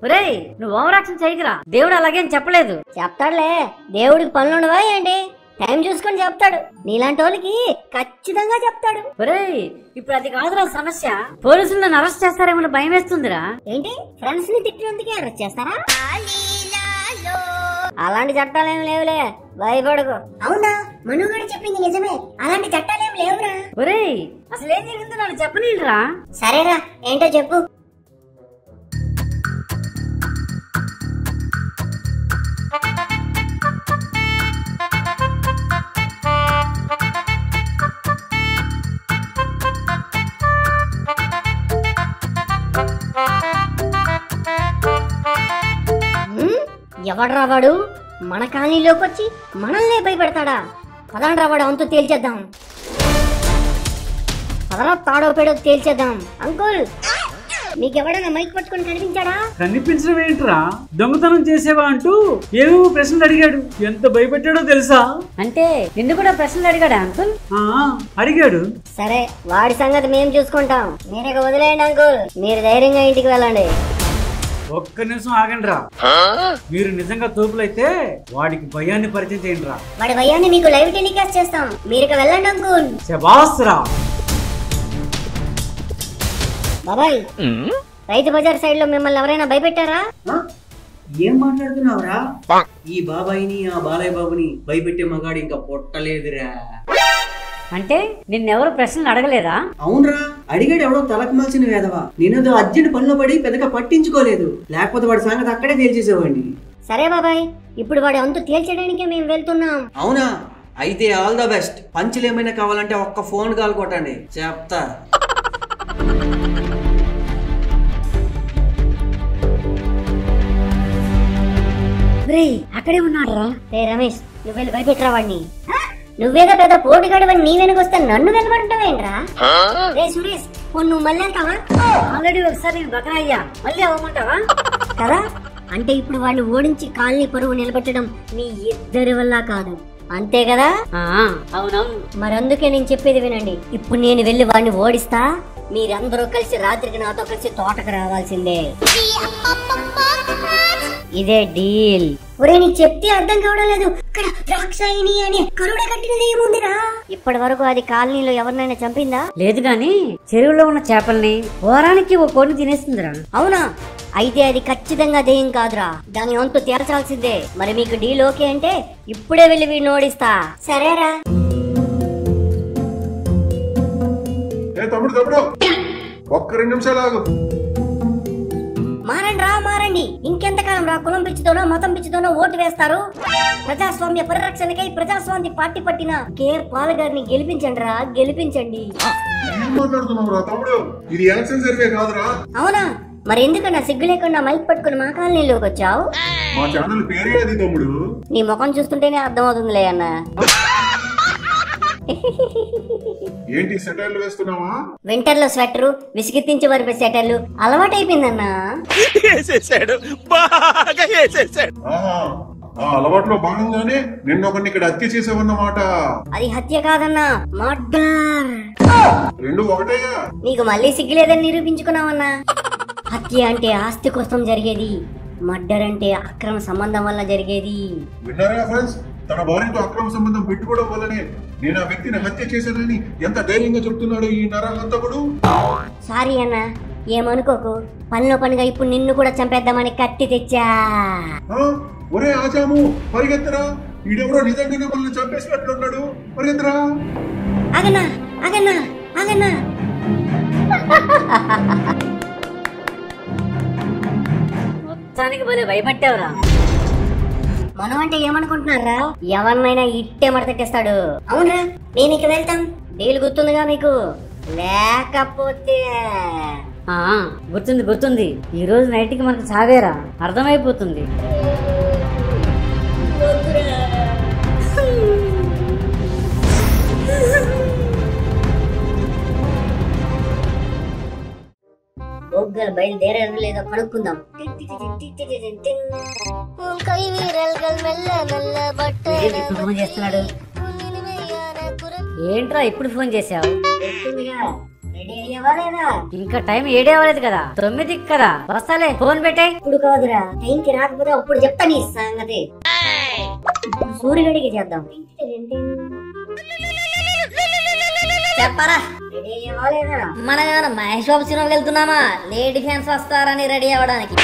Speaker 8: ఒరేయ్, నువ్వు ఓవర్ యాక్షన్ చేయకురా, దేవుడు అలాగేం చెప్పలేదు.
Speaker 1: చెప్తాడులే, దేవుడికి పనులుండవా ఏంటి? టైం చూసుకొని చెప్తాడు, నీలాంటి వాళ్ళకి ఖచ్చితంగా చెప్తాడు.
Speaker 8: ఒరేయ్, ఇప్పుడు అది కాదురా సమస్య, పోలీసులు నన్ను అరెస్ట్ చేస్తారేమో భయం వేస్తుందిరా.
Speaker 1: ఏంటి, ఫ్రెండ్స్ ని తిట్టినందుకే అరెస్ట్ చేస్తారా? అలాంటి చట్టాలేం లేవులే, భయపడకు. అవునా, మనుగడ చెప్పింది నిజమే, అలాంటి చట్టాలేం లేవురా.
Speaker 8: ఒరేయ్, అసలు ఏం జరిగిందో నాకు చెప్పనీరా.
Speaker 1: సరేరా, ఏంటో చెప్పు. ఎవడ్రా వాడు? మన కాలనీలోకి వచ్చి మనల్నే భయపెడతాడా? పదండ్రా, వాడు అంతు తేల్చేద్దాం. పదరా, తాడో పేడో తేల్చేద్దాం. అంకుల్, మీకెవడన్నా మైక్ పట్టుకొని కనిపించాడా?
Speaker 5: కనిపించడం ఏంట్రా, దొంగతనం చేసేవా అంటూ ఏవేవో ప్రశ్నలు అడిగాడు. ఎంత భయపెట్టాడో తెలుసా?
Speaker 8: అంటే నిన్ను కూడా ప్రశ్నలు అడిగాడా అంకుల్?
Speaker 5: అడిగాడు.
Speaker 1: సరే, వాడి సంగతి మేము చూసుకుంటాం, మీరే వదిలేయండి అంకుల్. మీరు ధైర్యంగా ఇంటికి వెళ్ళండి.
Speaker 5: ఒక్క నిమిషం ఆగండి రా. మీరు నిజంగా తోపులైతే వాడికి భయాన్ని పరిచయం చేయండి రా.
Speaker 1: వాడి భయాన్ని మీకు లైవ్ టెలికాస్ట్ చేస్తాం, మీరు ఇక వెళ్ళండి అంకుల్.
Speaker 5: శబాస్ రా.
Speaker 1: బాబాయ్, రైతు బజార్ సైడ్ లో మిమ్మల్ని ఎవరైనా భయపెట్టారా?
Speaker 6: ఏం మాట్లాడుతున్నావురా? ఈ బాబాయిని ఆ బాలయ్య బాబుని భయపెట్టే మగాడు ఇంకా పొట్టలేదురా.
Speaker 11: అంటే నిన్నెవరు ప్రశ్నలు అడగలేదా?
Speaker 6: అవునరా, అడిగాడు ఎవడో తలకమాల్సిన వేదవా. నేనేదో అర్జెంట్ పనిలో పడి పెద్దగా పట్టించుకోలేదు, లేకపోతే వాడి సంగతి అక్కడే తేల్చేసేవాడిని.
Speaker 1: సరే బాబాయ్, ఇప్పుడు వాడి అంతు తేల్చడానికే మేము వెళ్తున్నాం.
Speaker 6: అవునా, అయితే ఆల్ ద బెస్ట్. పంచులు ఏమైనా కావాలంటే ఒక్క ఫోన్ కాల్ కొట్టండి, చెప్తా.
Speaker 1: అక్కడే ఉన్నాడు రా. రమేష్, నువ్వు వెళ్ళి భయపెట్టరా వాడిని. నువ్వేదో పెద్ద పోటీగాడవని నీ వెనకొస్తే నన్ను వెళ్ళమంటావేంట్రా? రే సురేష్, నువ్వు మళ్ళీ వెళ్తావా?
Speaker 11: ఆల్రెడీ ఒకసారి నేను బకరా అయ్యా, మళ్ళీ అవ్వమంటావా?
Speaker 1: కదా, అంటే ఇప్పుడు వాళ్ళు ఓడించి కాలనీ పరువు నిలబెట్టడం మీ ఇద్దరి వల్ల కాదు, అంతే కదా?
Speaker 11: అవునవును.
Speaker 1: మరందుకే నేను చెప్పేది వినండి. ఇప్పుడు నేను వెళ్ళి వాడిని ఓడిస్తా, మీరందరూ కలిసి రాత్రికి నాతో కలిసి తోటకు రావాల్సిందే. ఇదే డీల్. ఒరే, నీకు చెప్తే అర్థం కావడం లేదు. ఇక్కడ ద్రాక్షాయిని అని కరుడ కట్టినది ఏముందిరా? ఇప్పటి వరకు అది కాలనీలో ఎవరినైనా చంపిందా?
Speaker 11: లేదు గాని చెరువులో ఉన్న చేపల్ని వారానికి ఒక కోడిని తినేస్తుందిరా.
Speaker 1: అవునా? అయితే అది ఖచ్చితంగా దెయ్యం కాదురా, దాని వంతు తీర్చాల్సిందే. మరి మీకు డీల్ ఓకే అంటే ఇప్పుడే వెళ్ళి వీడిని ఓడిస్తా. సరేరా?
Speaker 10: తమ్ముడు తమ్ముడు, ఒక్క 2 నిమిషాలు ఆగు.
Speaker 1: మారండి రా, మారండి. ఇంకెంతకాలం రా కులం పిచ్చితోనో మతం పిచ్చితోనో ఓటు వేస్తారు? ప్రజాస్వామ్య పరిరక్షణకై ప్రజాస్వామ్య పార్టీ పట్టిన కేర్ పాల్ గారిని గెలిపించండి రా, గెలిపించండి.
Speaker 10: తమ్ముడు, ఇది ఎలక్షన్ సర్వే కాదురా.
Speaker 1: అవునా? మరి ఎందుకన్నా సిగ్గు లేకుండా మైక్ పట్టుకుని మా కాలనీలోకి వచ్చావు?
Speaker 10: మా ఛానల్ పేరే అది తమ్ముడు.
Speaker 1: నీ ముఖం చూస్తుంటేనే అర్థం అవుతుందిలే అన్న.
Speaker 10: ఏంటి సెటర్లు వేస్తున్నావా?
Speaker 1: వింటర్లో స్వెటరు, విసిగెత్తించి వరిపే సెటర్లు అలవాటైపోయిందన్నా.
Speaker 10: ఆ అలవాట్లో భాగంగానే నిన్న ఒకరిని ఇక్కడ హత్య చేసావన్నమాట.
Speaker 1: అది హత్య కాదన్నా, మర్డర్.
Speaker 10: రెండు ఒకటేగా.
Speaker 1: నీకు మళ్ళీ సిగ్గులేదని నిరూపించుకున్నావన్నా. హత్య అంటే ఆస్తి కోసం జరిగేది, మర్డర్ అంటే అక్రమ సంబంధం వల్ల జరిగేది.
Speaker 10: విన్నారా ఫ్రెండ్స్? తన భార్యతో అక్రమ సంబంధం పెట్టుకోవడం వల్లనే నేను ఆ వ్యక్తిని హత్య చేశానని ఎంత ధైర్యంగా చెప్తున్నాడు ఈ నరహంతకుడు.
Speaker 1: సారీ అన్న, ఏమనుకోకు. పనిలో పనిగా ఇప్పుడు నిన్ను కూడా చంపేద్దామని కత్తి తెచ్చా.
Speaker 10: ఒరే ఆచాము, పరిగెత్తరా! ఈడెవరో నిజంగానే మనల్ని చంపేసినట్లున్నాడు, పరిగెత్తరా!
Speaker 1: ఆగన్నా ఆగన్నా ఆగన్నా.
Speaker 11: మొత్తానికి భలే భయపట్టావురా.
Speaker 1: మనం అంటే ఏమనుకుంటున్నారా? ఎవరినైనా ఇట్టే మడతెట్టేస్తాడు. అవునరా, నేను ఇక వెళ్తాం. డీల్ గుర్తుందిగా మీకు? లేకపోతే
Speaker 11: గుర్తుంది గుర్తుంది. ఈ రోజు నైట్ కి మనకు చావేరా, అర్థమైపోతుంది.
Speaker 1: బయలుదేరారు లేదో కనుక్కుందాం. ఫోన్ చేస్తున్నాడు.
Speaker 11: ఏంట్రా ఇప్పుడు ఫోన్ చేసావు? ఇంకా టైం 7 అవ్వలేదు కదా, 9 కదా. వస్తాలే, ఫోన్ పెట్టే.
Speaker 1: ఇప్పుడు కాదురా, టైంకి రాకపోతే అప్పుడు చెప్తా నీ సంగతి. సూర్యుడికి చేద్దాం. చెప్పరా, మన మహేష్ బాబు సినిమాకి వెళ్తున్నామా? లేడీ ఫ్యాన్స్ వస్తారని రెడీ అవ్వడానికి.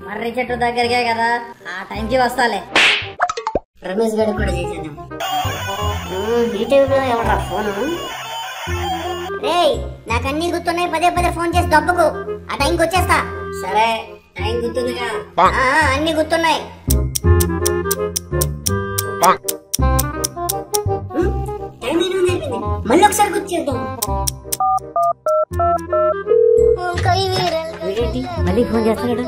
Speaker 1: మర్రి చెట్టు దగ్గరికే కదా, ఆ టైంకి వస్తాలే. రమేష్ గడి కూడా చేసేద్దాం. ఎవరా ఫోను? రేయ్, నాకు అన్ని గుర్తున్నాయి, పదే పదే ఫోన్ చేసి దబ్బకు. ఆ టైంకి వచ్చేస్తా. సరే, టైం గుర్తుందిగా? అన్ని గుర్తున్నాయి. మళ్ళీ ఒకసారి గుర్తు చేద్దాం.
Speaker 11: మళ్ళీ ఫోన్ చేస్తున్నాడు.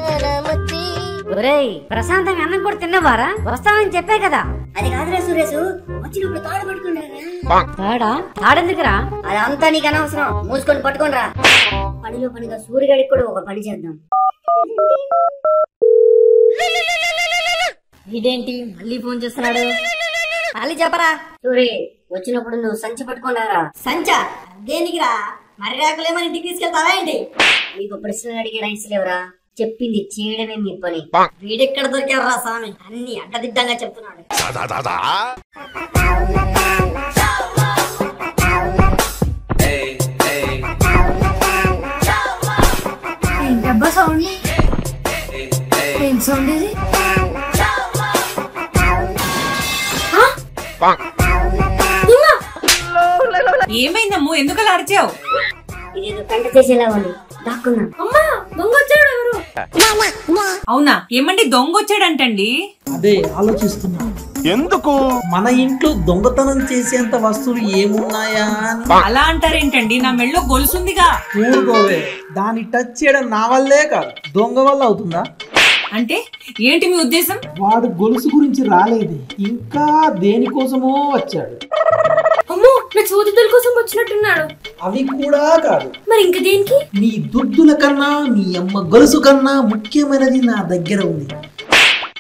Speaker 11: ఒరేయ్, ప్రశాంతంగా అన్నం కూడా తిన్నవారా? వస్తామని చెప్పే కదా.
Speaker 1: అది కాదురా సురేష్, వచ్చినప్పుడు తాడు పట్టుకుంటారా?
Speaker 11: తాడా? తాడెందుకురా?
Speaker 1: అదంతా నీకు అనవసరం, మూసుకొని పట్టుకోనరా. పనిలో పనిగా సూర్యగడికి కూడా ఒక పని చేద్దాం. ఇదేంటి మళ్ళీ ఫోన్ చేస్తున్నాడు? మళ్ళీ చెప్పరా. సూరి, వచ్చినప్పుడు నువ్వు సంచి పట్టుకున్నారా? సంచా? దేనికిరా? మరి రాకులేమని ఇంటికి తీసుకెళ్తావా ఏంటి? నీకు ప్రశ్నలు అడిగే రైట్స్ లేవరా, చెప్పింది చేయడమే మీ పని. వీడెక్కడ దొరికావరా స్వామి, అన్ని అడ్డదిడ్డంగా చెప్తున్నాడు.
Speaker 4: డబ్బా సౌండ్, ఏం సౌండ్ ఇది?
Speaker 2: ఏమైందమ్ము, ఎందుకలా అరిచావు?
Speaker 1: ఇదేదో పెంట చేసేలా ఉంది, దాక్కున్నా.
Speaker 4: అమ్మా దొంగ వచ్చాడు ఎవరు?
Speaker 2: అవునా, ఏమండి దొంగ వచ్చాడంటండి?
Speaker 3: అదే ఆలోచిస్తున్నా, ఎందుకు మన ఇంట్లో దొంగతనం చేసేంత వస్తువులు ఏమున్నాయా అని.
Speaker 2: అలా అంటారేంటండి, నా మెళ్ళో గొలుసుందిగా.
Speaker 3: ఊరుకోవే, దాన్ని టచ్ చేయడం నా వల్లే కాదు, దొంగ వల్ల అవుతుందా?
Speaker 2: అంటే ఏంటి మీ ఉద్దేశం?
Speaker 3: వాడు గొలుసు గురించి రాలేదు, ఇంకా దేనికోసమో వచ్చాడు.
Speaker 4: అమ్మో, నా చోదితుల కోసం వచ్చినట్టున్నాడు.
Speaker 3: అవి కూడా కాదు.
Speaker 4: మరి ఇంక దేనికి?
Speaker 3: నీ దుద్దుల కన్నా నీ అమ్మ గొలుసు కన్నా ముఖ్యమైనది నా దగ్గర ఉంది.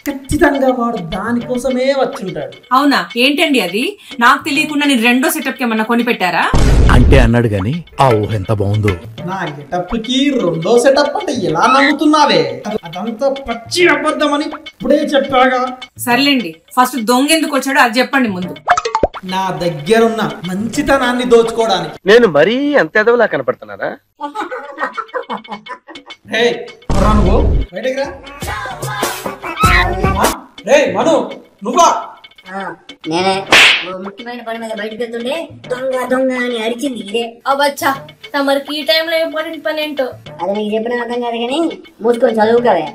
Speaker 3: ఖచ్చితంగా వాడు దానికోసమే వచ్చుంటాడు.
Speaker 2: అవునా, ఏంటండి అది? నాకు తెలియకుండా నేను రెండో సెటప్ కి ఏమన్నా కొనిపెట్టారా?
Speaker 12: అంటే అన్నాడు గాని ఆ ఊహ ఎంత బాగుందో.
Speaker 3: నా గెటప్ కి రెండో సెటప్ అంటే ఎలా నమ్ముతున్నావే? అదంతా పచ్చి అబద్ధమని ఇప్పుడే చెప్పాగా.
Speaker 2: సర్లేండి, ఫస్ట్ దొంగ ఎందుకు వచ్చాడో అది చెప్పండి ముందు.
Speaker 3: నా దగ్గరున్న మంచితనాన్ని దోచుకోవడానికి.
Speaker 12: నేను మరీ అంత ఎదవలా కనపడుతున్నారా?
Speaker 3: నువ్వు బయటకు రా. మను, నువ్వా?
Speaker 1: నేనే. ముఖ్యమైన పని మీద బయటకు వెళ్తుండే దొంగ దొంగ అని అరిచింది ఇదే.
Speaker 4: అబ్బచ్చా, తమరికి ఈ టైంలో ఇంపార్టెంట్ పని ఏంటో
Speaker 1: అది నీకు చెప్పిన అర్థం కాదు కానీ మూసుకొని చదువుకోవే.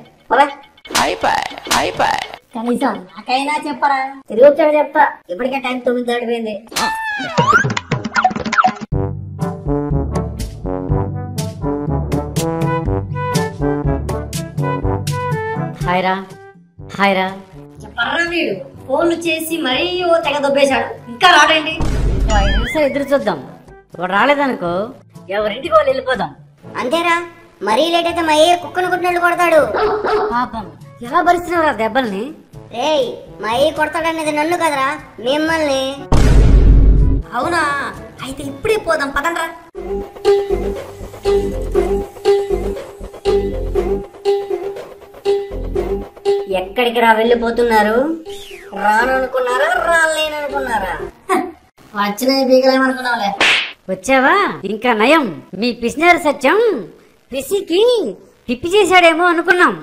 Speaker 1: కనీసం నాకైనా చెప్పరా? తిరిగి వచ్చాడు చెప్తా. ఇప్పటికే టైం 9 దాటిపోయింది.
Speaker 11: హాయ్రా హాయ్రా.
Speaker 1: చెప్పరా వీడు ఫోన్లు చేసి మరీ ఓ తెగ దొబ్బేశాడు, ఇంకా రాడండి.
Speaker 11: 5 నిమిషాలు ఎదురు చూద్దాం, వాడు రాలేదనుకో ఎవరింటికి వాళ్ళు వెళ్ళిపోదాం.
Speaker 1: అంతేరా, మరీ లేట్ అయితే మా ఏ కుక్కను కొట్టినట్లు కొడతాడు.
Speaker 11: పాపం ఎలా భరిస్తున్నావురా దెబ్బల్ని?
Speaker 1: రేయ్, మా ఏ కొడతాడనేది నన్ను కదరా, మిమ్మల్ని.
Speaker 11: అవునా, అయితే ఇప్పుడే పోదాం పదండ్రా.
Speaker 1: ఎక్కడికి రా వెళ్ళిపోతున్నారు? రాననుకున్నారా, రాలేననుకున్నారా?
Speaker 11: వచ్చిన బీగలేమనుకున్నావులే. వచ్చావా? ఇంకా నయం, మీ పిసినారు సత్యం పిసికి తిప్పి చేశాడేమో అనుకున్నాం.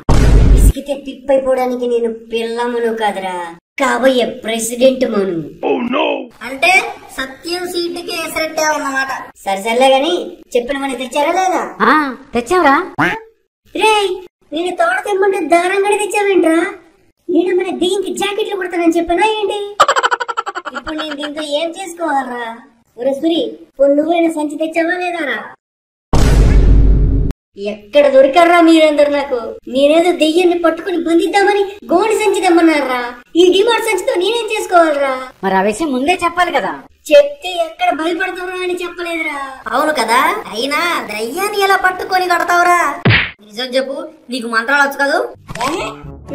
Speaker 1: పిసికితే తిప్పైపోవడానికి నేను పిల్లమును కాదురా, కాబోయే ప్రెసిడెంట్ మను.
Speaker 11: అంటే సత్యం సీటుకి ఎసరెట్టే ఉన్నమాట.
Speaker 1: సరిసర్లే గాని చెప్పిన మని తెచ్చారా లేదా?
Speaker 11: తెచ్చావరా?
Speaker 1: రేయ్, నేను తోట తెమ్మంటే దారం గడి తెచ్చావేంట్రా? నేను మన దీనికి జాకెట్లు కుడతానని చెప్పనా ఏంటి? ఇప్పుడు నేను దీంతో ఏం చేసుకోవాలరా? ఒరే సురి, నువ్వైనా సంచి తెచ్చావా లేదారా? ఎక్కడ దొరికారా మీరందరు నాకు? నేనేదో దెయ్యాన్ని పట్టుకుని బంధిద్దామని గోడి సంచి తెమ్మన్నారా? ఈ డిమార్ట్ సంచితో నేనేం చేసుకోవాలరా?
Speaker 11: మరి ఆ విషయం ముందే చెప్పాలి కదా.
Speaker 1: చెప్తే ఎక్కడ భయపడతావురా అని చెప్పలేదురా.
Speaker 11: అవును కదా, అయినా దయ్యాన్ని ఎలా పట్టుకొని కడతావురా? నిజం చెప్పు, నీకు మంత్రాలు వచ్చు కదూ?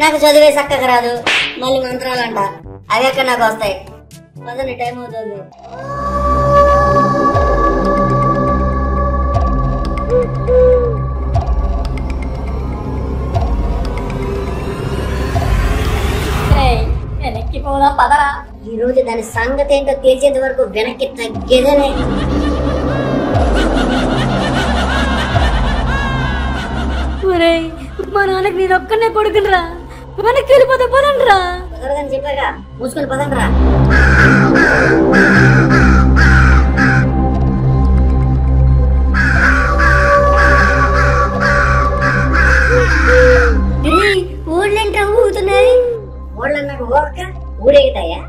Speaker 1: నాకు చదివే చక్కగా రాదు, మళ్ళీ మంత్రాలంట. అవి ఎక్కడ నాకు వస్తాయి? పదండి, టైం అవుతుంది.
Speaker 11: వెనక్కి పోదాం పదరా.
Speaker 1: ఈ రోజు దాని సంగతి ఏంటో తెలిసేంత వరకు వెనక్కి తగ్గేదనే.
Speaker 11: మా నాన్నకి నేను ఒక్కనే కొడుకునరా, వెనక్కి వెళ్ళిపోతా పదండ్రా.
Speaker 1: కుదరదని చెప్పాగా, మూసుకొని పదండ్రా. ఊళ్ళంటా ఊగుతున్నాయి. ఊళ్ళన్నాక ఊరక ఊరేగుతాయా?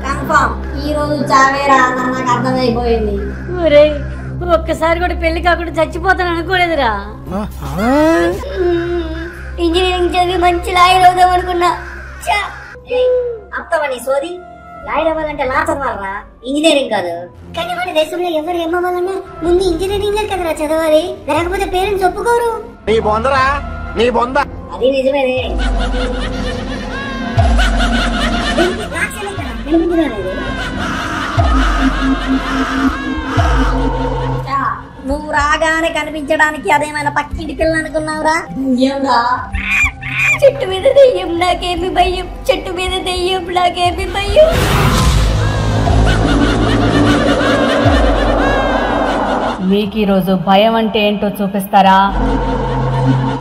Speaker 11: కన్ఫామ్ ఈ రోజు చావేరా అన్న నాకు అర్థమైపోయింది. ఒక్కసారి కూడా పెళ్లి కాకుండా చచ్చిపోతాను అనుకోలేదురా.
Speaker 1: ఇంజనీరింగ్ చదివి మంచి లాయర్ అవుదాం అనుకున్నా. అత్తవని సోది, లాయర్ అవ్వాలంటే లా చదవాలరా, ఇంజనీరింగ్ కాదు. కానీ మన దేశంలో ఎవరు ఏమవ్వాలన్నా ముందు ఇంజనీరింగ్ కదరా చదవాలి, లేకపోతే పేరెంట్స్ ఒప్పుకోరు. అది నిజమేనే.
Speaker 11: నువ్వు రాగానే కనిపించడానికి అదేమైనా పక్కింటికి వెళ్ళనుకున్నావురా?
Speaker 1: చెట్టు మీద దెయ్యం నాకేమి భయం, చెట్టు మీద దెయ్యం నాకేమి భయం.
Speaker 2: మీకు ఈరోజు భయం అంటే ఏంటో చూపిస్తారా?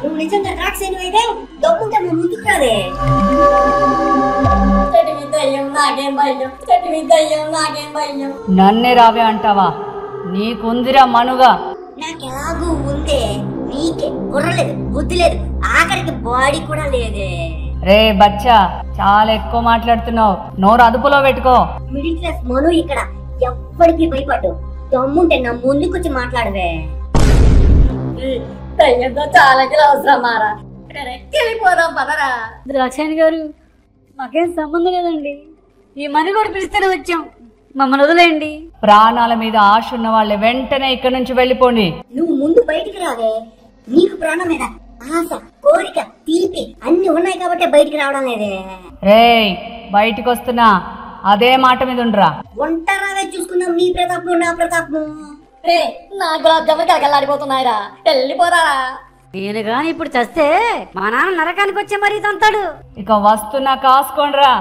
Speaker 1: నువ్వు నిజంగా రాక్షసుని అయితే దమ్ముంటే ముందుకు రాదే.
Speaker 11: చెట్టు మీద దయ్యం నాకేం భయం, చెట్టు మీద దయ్యం నాకేం భయం.
Speaker 8: నన్నే రావే అంటావా? నీకుందిరా మనుగా.
Speaker 1: నాకెలాగూ ఉందే, నీకే బుర్ర లేదు, బుద్ధి లేదు, ఆఖరికి బాడీ కూడా లేదే.
Speaker 8: రే బచ్చా, చాలా ఎక్కువ మాట్లాడుతున్నావు, నోరు అదుపులో పెట్టుకో.
Speaker 1: మిడిల్ క్లాస్ మను ఇక్కడ ఎవ్వడికి భయపడ్డు. దమ్ముంటే నా ముందుకొచ్చి మాట్లాడవే.
Speaker 11: దయ్యంతో చాలా అవసరం మారా, వెళ్ళిపోదాం పదరా.
Speaker 8: ద్రాక్షాయణి గారు, మాకేం సంబంధం లేదండి, ఈ మని కూడా పిలిస్తేనే వచ్చాం, మమ్మల్ని వదిలేయండి. ప్రాణాల మీద ఆశ ఉన్న వాళ్ళే వెంటనే ఇక్కడి నుంచి వెళ్ళిపోండి.
Speaker 1: నువ్వు ముందు బయటికి రావే. నీకు ప్రాణం మీద ఆశ, కోరిక, తీపి అన్ని ఉన్నాయి కాబట్టి బయటికి రావడం లేదే.
Speaker 8: రేయ్, బయటికి వస్తున్నా, అదే మాట మీద ఉండరా.
Speaker 1: ఒంటరావే చూసుకుందాం, నీ ప్రతాపము నా ప్రతాపము.
Speaker 11: రే నా గులాబ్ జాములు కలకలాడిపోతున్నాయిరా, వెళ్ళిపోరా. నేను గాని ఇప్పుడు చస్తే మా నాన్న నరకానికి వచ్చే మరీ తంతాడు.
Speaker 8: ఇక వస్తున్నా, కాసుకోండ్రా.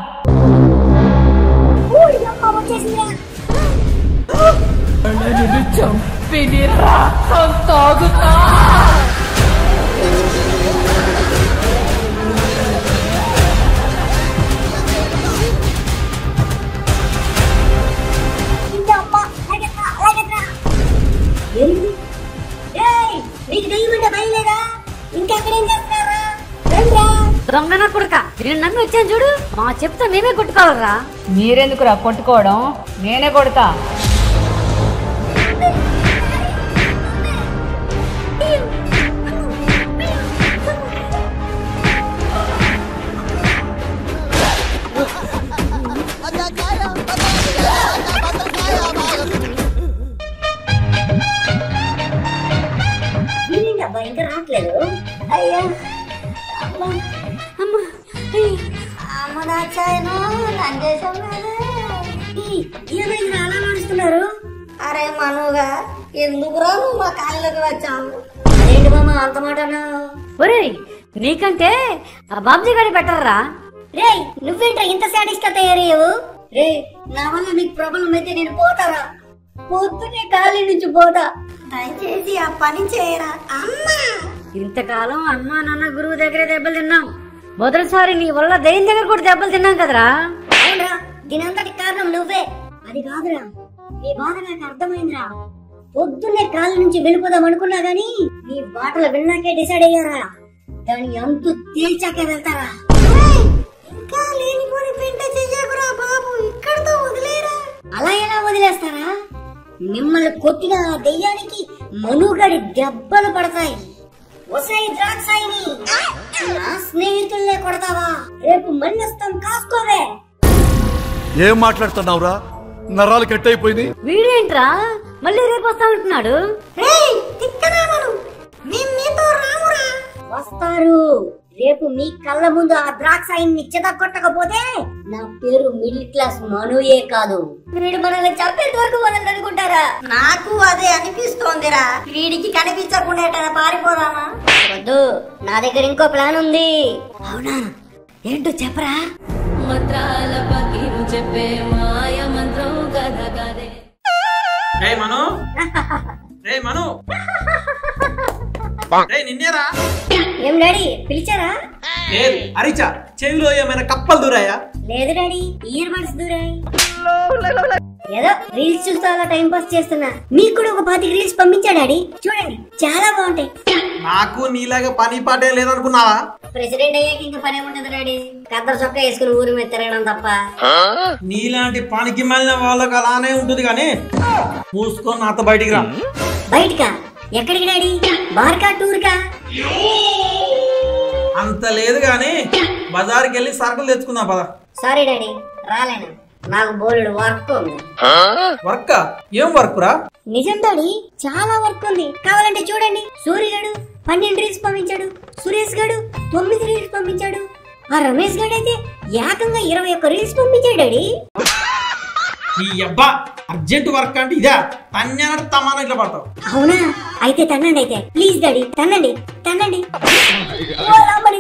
Speaker 11: దొంగన కొడుక, నేను నమ్మి వచ్చాను చూడు, మా చెప్తా మేమే కొట్టుకోవాలరా.
Speaker 8: మీరెందుకురా కొట్టుకోవడం, నేనే కొడతా.
Speaker 1: ఇంకా రావట్లేదు. అయ్యా అలా నడుస్తున్నారు.
Speaker 11: అరే మనుగా, ఎందుకురా నువ్వు మా కాళ్ళకి వచ్చావు?
Speaker 1: అదేంటి మామ అంత మాట అన్నావు?
Speaker 11: ఒరేయ్, నీకంటే ఆ బాబ్జీ గారి బెటర్రా.
Speaker 1: రే నువ్వేంట్రా ఇంత సాడిస్ట్ గా తయారయ్యావు? రే నా వల్ల మీకు ప్రాబ్లం అయితే నేను పోతారా? పొద్దునే ఖాళీ నుంచి పోతా. దయచేసి ఆ పని చేయరా అమ్మా.
Speaker 11: ఇంతకాలం అమ్మా నాన్న గురువు దగ్గర దెబ్బలు తిన్నాం, మొదటిసారి నీ వల్ల దయ్యం దగ్గర కూడా దెబ్బలు తిన్నాం కదరా.
Speaker 1: అవునరా, దీనంతటి కారణం నువ్వే. అది కాదురా, నీ బాధ నాకు అర్థమైందిరా. పొద్దున్నే ఖాళీ నుంచి వెళ్ళిపోదాం అనుకున్నా గానీ నీ బాటలు విన్నాకే డిసైడ్ అయ్యారా. దాని అంతు తేల్చాకే వెళ్తారా. ఇంకా లేనిపోని పెంట చెయ్యకురా బాబు, ఇక్కడతో వదిలేరా. అలా ఎలా వదిలేస్తారా? మిమ్మల్ని కొట్టిన ఆ దెయ్యానికి మనుగడి దెబ్బలు పడతాయి. ఒసేయ్ ద్రాక్షాయిని, నా స్నేహితుల్నే కొడతావా? రేపు మళ్ళొస్తాం, కాసుకోవే.
Speaker 9: ఏం మాట్లాడుతున్నావురా? నరాలు కట్ అయిపోయింది.
Speaker 11: వీడేంట్రా మళ్ళీ రేపు వస్తా ఉంటున్నాడు?
Speaker 1: వస్తారు. రేపు మీ కళ్ళ ముందు ఆ ద్రాక్షాయిని చెదగొట్టకపోతే నా పేరు మిడిల్ క్లాస్ మనుయే కాదు. వీడు మనల్ని చంపేంత వరకు మనల్ని అనుకుంటారా? నాకు అదే అనిపిస్తోందిరా. వీడికి కనిపించకుండా ఎట్లా పారిపోదామా? వద్దు, నా దగ్గర ఇంకో ప్లాన్ ఉంది. అవునా, ఏంటో చెప్పరా?
Speaker 2: మంత్రాల పకిరు చెప్పే మాయ మంత్రం కథ కదే.
Speaker 3: రే మను, రే మను, రే నిన్నేరా.
Speaker 1: ఏం డాడీ పిలిచారా?
Speaker 3: లేదు, అరిచా. చెవిలో ఏమైనా కప్పలు దూరాయా?
Speaker 1: లేదు డాడీ, ఇయర్ బడ్స్ దూరాయి. ఏదో రీల్స్ చూస్తూ అలా టైం పాస్ చేస్తున్నా. మీకు కూడా ఒక 10 రీల్స్ పంపించా డాడీ, చూడండి చాలా బాగుంటాయి.
Speaker 3: నాకు నీలాగా పని పాటే లేదనుకున్నావా?
Speaker 1: ప్రెసిడెంట్ అయ్యాక ఇంకా పనే ఉంటది డాడీ, కద్దరు చొక్కా వేసుకుని ఊరి మీద తిరగడం తప్ప.
Speaker 3: నీలాంటి పనికి మాలిన వాళ్ళకి అలానే ఉంటుంది కానీ మూసుకొని నాతో బయటికి రా.
Speaker 1: బయటికా? ఎక్కడికి డాడీ? బార్కా, టూర్కా?
Speaker 3: అంత లేదు గాని బజార్కి వెళ్ళి సరుకులు తెచ్చుకుందాం పద.
Speaker 1: సారీ డాడీ, రాలేను, నాకు బోలెడు వర్క్ ఉంది.
Speaker 3: వర్క్? ఏం వర్క్ రా?
Speaker 1: నిజం డాడీ, చాలా వర్క్ ఉంది. కావాలంటే చూడండి, సూర్య గడు 12 రీల్స్ పంపించాడు, సురేష్ గడు 9 రీల్స్ పంపించాడు, ఆ రమేష్ గడు అయితే ఏకంగా 21 రీల్స్ పంపించాడు డాడీ.
Speaker 3: ఈ అబ్బా అర్జెంట్ వర్క్ అంటే ఇదా? తన్యానంటే తమానా ఇట్లా పడతావు.
Speaker 1: అవునా, అయితే తన్నండి, అయితే ప్లీజ్ డాడీ తన్నండి, తన్నండి.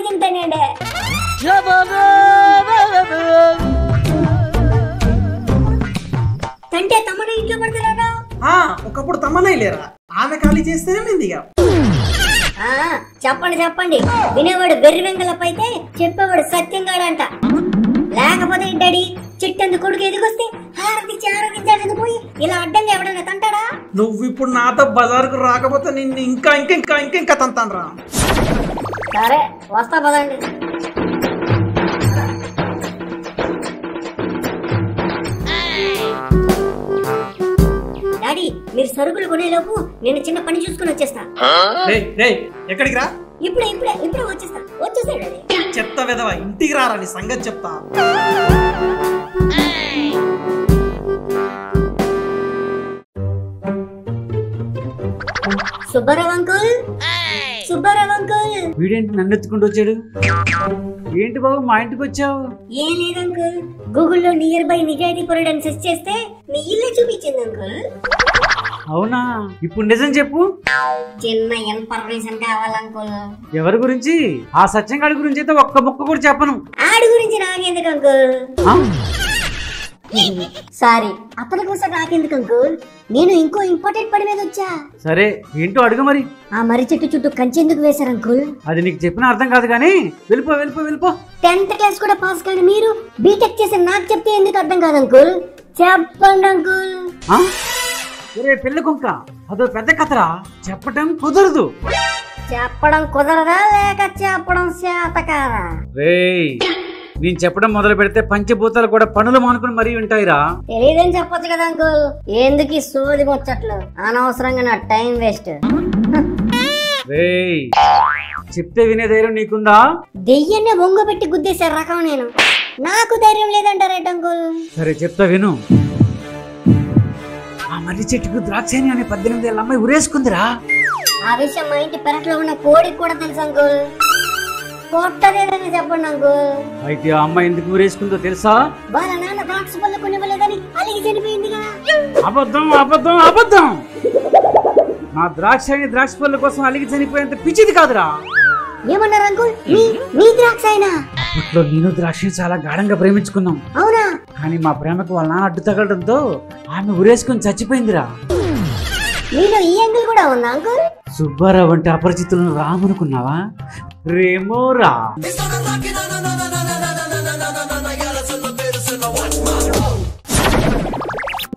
Speaker 1: తింటానండి. తంటే తమన ఇంట్లో పడతారా?
Speaker 3: ఒకప్పుడు తమ్మనే లేరా, ఆమె ఖాళీ చేస్తేనే మిందిగా.
Speaker 1: చెప్పండి చెప్పండి, వినేవాడు వెర్రి వెంగలపైతే చెప్పేవాడు సత్యంగాడంట. లేకపోతే డాడీ చెట్టందు కొడుకు ఎదిగొస్తే హారతిచ్చి ఆరోగించాలని పోయి ఇలా అడ్డంగా ఎవడన్నా తంటాడా?
Speaker 3: నువ్వు ఇప్పుడు నాతో బజార్కు రాకపోతే నిన్ను ఇంకా ఇంకా ఇంకా ఇంకా ఇంకా తంతాను రా.
Speaker 1: సరే వస్తా పదండి. డాడీ మీరు సరుకులు కొనేలోపు నేను చిన్న పని చూసుకుని వచ్చేస్తా.
Speaker 3: ఎక్కడికి రా?
Speaker 1: ఇప్పుడే ఇప్పుడే ఇప్పుడే వచ్చేస్తా డాడీ.
Speaker 3: చెత్త విధవ, ఇంటికి రారా, నీ సంగతి చెప్తా.
Speaker 1: Subbarao uncle, Subbarao uncle.
Speaker 5: వీడేంటి నన్ను ఎత్తుకుంటూ వచ్చాడు? ఏంటి బాబు మా ఇంటికి వచ్చావు?
Speaker 1: ఏం లేదు అంకుల్, గూగుల్లో నియర్ బై నిజాయితీ పరుడు అని సెర్చ్ చేస్తే మీ ఇల్లే చూపించింది అంకుల్.
Speaker 5: అవునా? ఇప్పుడు నిజం చెప్పు.
Speaker 1: చిన్న ఇన్ఫర్మేషన్ కావాలి అంకుల్.
Speaker 5: ఎవరి గురించి? ఆ సత్యంగాడి గురించి అయితే ఒక్క ముక్క కూడా చెప్పను.
Speaker 1: ఆడి గురించి నాకెందుకు అంకుల్? సారీ, అతని కోసం నాకెందుకు అంకుల్? నేను ఇంకో ఇంపార్టెంట్ పని మీద వచ్చా.
Speaker 5: సరే ఏంటో అడుగు మరి.
Speaker 1: ఆ మర్రి చెట్టు చుట్టూ కంచెందుకు వేశారు అంకుల్?
Speaker 5: అది నీకు చెప్పిన అర్థం కాదు కానీ వెళ్ళిపో వెళ్ళిపో వెళ్ళిపో.
Speaker 1: 10th క్లాస్ కూడా పాస్ కాని మీరు బీటెక్ చేసి నాకు చెప్తే ఎందుకు అర్థం కాదు అంకుల్? చెప్పండి అంకుల్.
Speaker 5: ఒరే పిల్ల కుంక, అదో పెద్ద కథరా, చెప్పటం కుదరదు.
Speaker 1: చెప్పడం కుదరదా లేక చెప్పడం చేత కాదా?
Speaker 5: రేయ్ నేను చెప్పడం మొదలు పెడితే పంచభూతాలు కూడా పనులు మానుకుని మరీ ఉంటాయిరా.
Speaker 1: తెలియదని చెప్పొచ్చు కదా అంకుల్. ఎందుకు ఈ సోది ముచ్చట్లు? అనవసరంగా నా టైం వేస్ట్.
Speaker 5: రేయ్ చెప్తే వినే ధైర్యం నీకుందా?
Speaker 1: దెయ్యాన్ని బొంగ పెట్టి గుద్దేసే రకం నేను. నాకు ధైర్యం లేదంటారేట అంకుల్?
Speaker 5: సరే చెప్తా విను. ఆ మర్రి చెట్టుకు ద్రాక్షని అనే 18 ఏళ్ళ అమ్మాయి ఉరేసుకుందిరా.
Speaker 1: ఆ విషయం మా ఇంటి పెరట్లో ఉన్న కోడికి కూడా తెలుసు అంకుల్. కొట్టదేదని చెప్పండి అంకుల్.
Speaker 5: అయితే ఆ అమ్మాయి ఎందుకు ఊరేసుకుందో తెలుసా?
Speaker 1: వాళ్ళ నాన్న ద్రాక్ష పళ్ళు కొనివ్వలేదని అలిగి చనిపోయిందిగా.
Speaker 5: అబద్ధం అబద్ధం అబద్ధం. నా ద్రాక్ష పళ్ళ కోసం అలిగి చనిపోయేంత పిచ్చిది కాదురా.
Speaker 1: ఏమన్నారు అంకుల్? మీ ద్రాక్ష అయినా?
Speaker 5: అప్పట్లో నేను ద్రాక్షని చాలా గాఢంగా ప్రేమించుకున్నాం.
Speaker 1: అవునా?
Speaker 5: కానీ మా ప్రేమకు వాళ్ళ నాన్న అడ్డు తగలడంతో ఆమె ఊరేసుకుని చచ్చిపోయిందిరా.
Speaker 1: మీలో ఈ యాంగిల్ కూడా ఉందా అంకుల్?
Speaker 5: సుబ్బారావు అంటే అపరిచితులను రామనుకున్నావా? రేమోరా.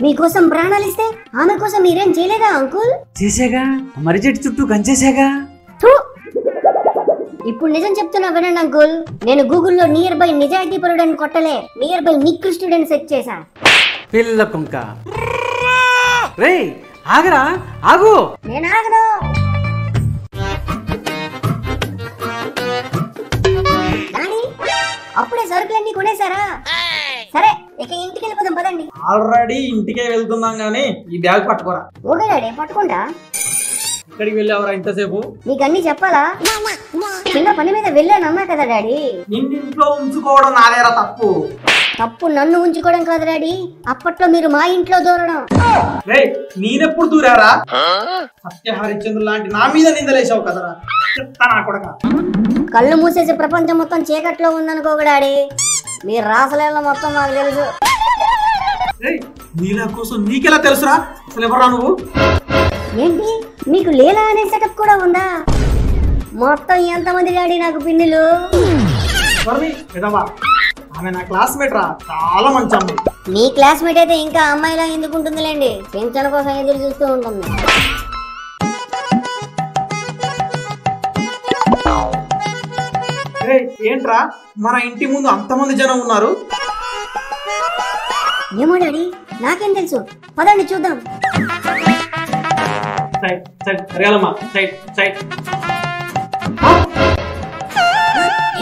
Speaker 1: మీకోసం ప్రాణాలు ఇస్తే ఆమె కోసం మీరేం చేయలేదా అంకుల్?
Speaker 5: చేసాగా, మర్రి చెట్టు చుట్టూ కంచేసాగా.
Speaker 1: ఇప్పుడు నిజం చెప్తున్నా వినండి అంకుల్. నేను గూగుల్లో నియర్ బై నిజాయితీ పరుడు అని కొట్టలే, నియర్ బై నికృష్టుడు అని సెర్చ్ చేశా.
Speaker 5: పిల్ల కుంక. రేయ్ ఆగరా, ఆగు.
Speaker 1: నేను ఆగను. అప్పుడే సరుకులన్నీ కొనేసారా? సరే ఇక ఇంటికి వెళ్ళిపోదాం పదండి.
Speaker 3: ఆల్రెడీ ఇంటికే వెళ్తున్నాం గానీ ఈ బ్యాగ్ పట్టుకోరా.
Speaker 1: ఓకే డాడీ పట్టుకుంటా.
Speaker 3: ఇక్కడికి వెళ్ళావరా ఇంతసేపు?
Speaker 1: నీకు అన్ని చెప్పాలా? చిన్న పని మీద వెళ్ళాను అన్నా కదా డాడీ.
Speaker 3: నిన్నింట్లో ఉంచుకోవడం నాదేరా తప్పు.
Speaker 1: తప్పు నన్ను ఉంచుకోవడం కాదు డాడీ, అప్పట్లో మీరు మా ఇంట్లో దూరడం.
Speaker 3: నేనెప్పుడు దూరారా? సత్యహరిశ్చంద్రుడు లాంటి నా మీద నిందలేసావు కదరా.
Speaker 1: కళ్ళు మూసేసి ప్రపంచం మొత్తం చీకట్లో ఉందనుకోక డాడీ. మీరు రాసలేళ్ళ మొత్తం నాకు తెలుసు.
Speaker 3: నీలా కోసం నీకెలా తెలుసురా? అసలు ఎవరా నువ్వు?
Speaker 1: ఏంటి మీకు లీలా అనే సెటప్ కూడా ఉందా? మొత్తం ఎంతమంది డాడీ నాకు పిన్నులు?
Speaker 3: ఆమె నా క్లాస్మేట్ రా, చాలా మంచి అమ్మాయి.
Speaker 1: మీ క్లాస్మేట్ అయితే ఇంకా అమ్మాయిలా ఎందుకు ఉంటుందిలేండి, పెన్షన్ కోసం ఎదురు చూస్తూ ఉంటుంది.
Speaker 3: ఏంట్రా మన ఇంటి ముందు అంతమంది జనం ఉన్నారు?
Speaker 1: ఏమో డాడీ నాకేం తెలుసు, పదండి చూద్దాం.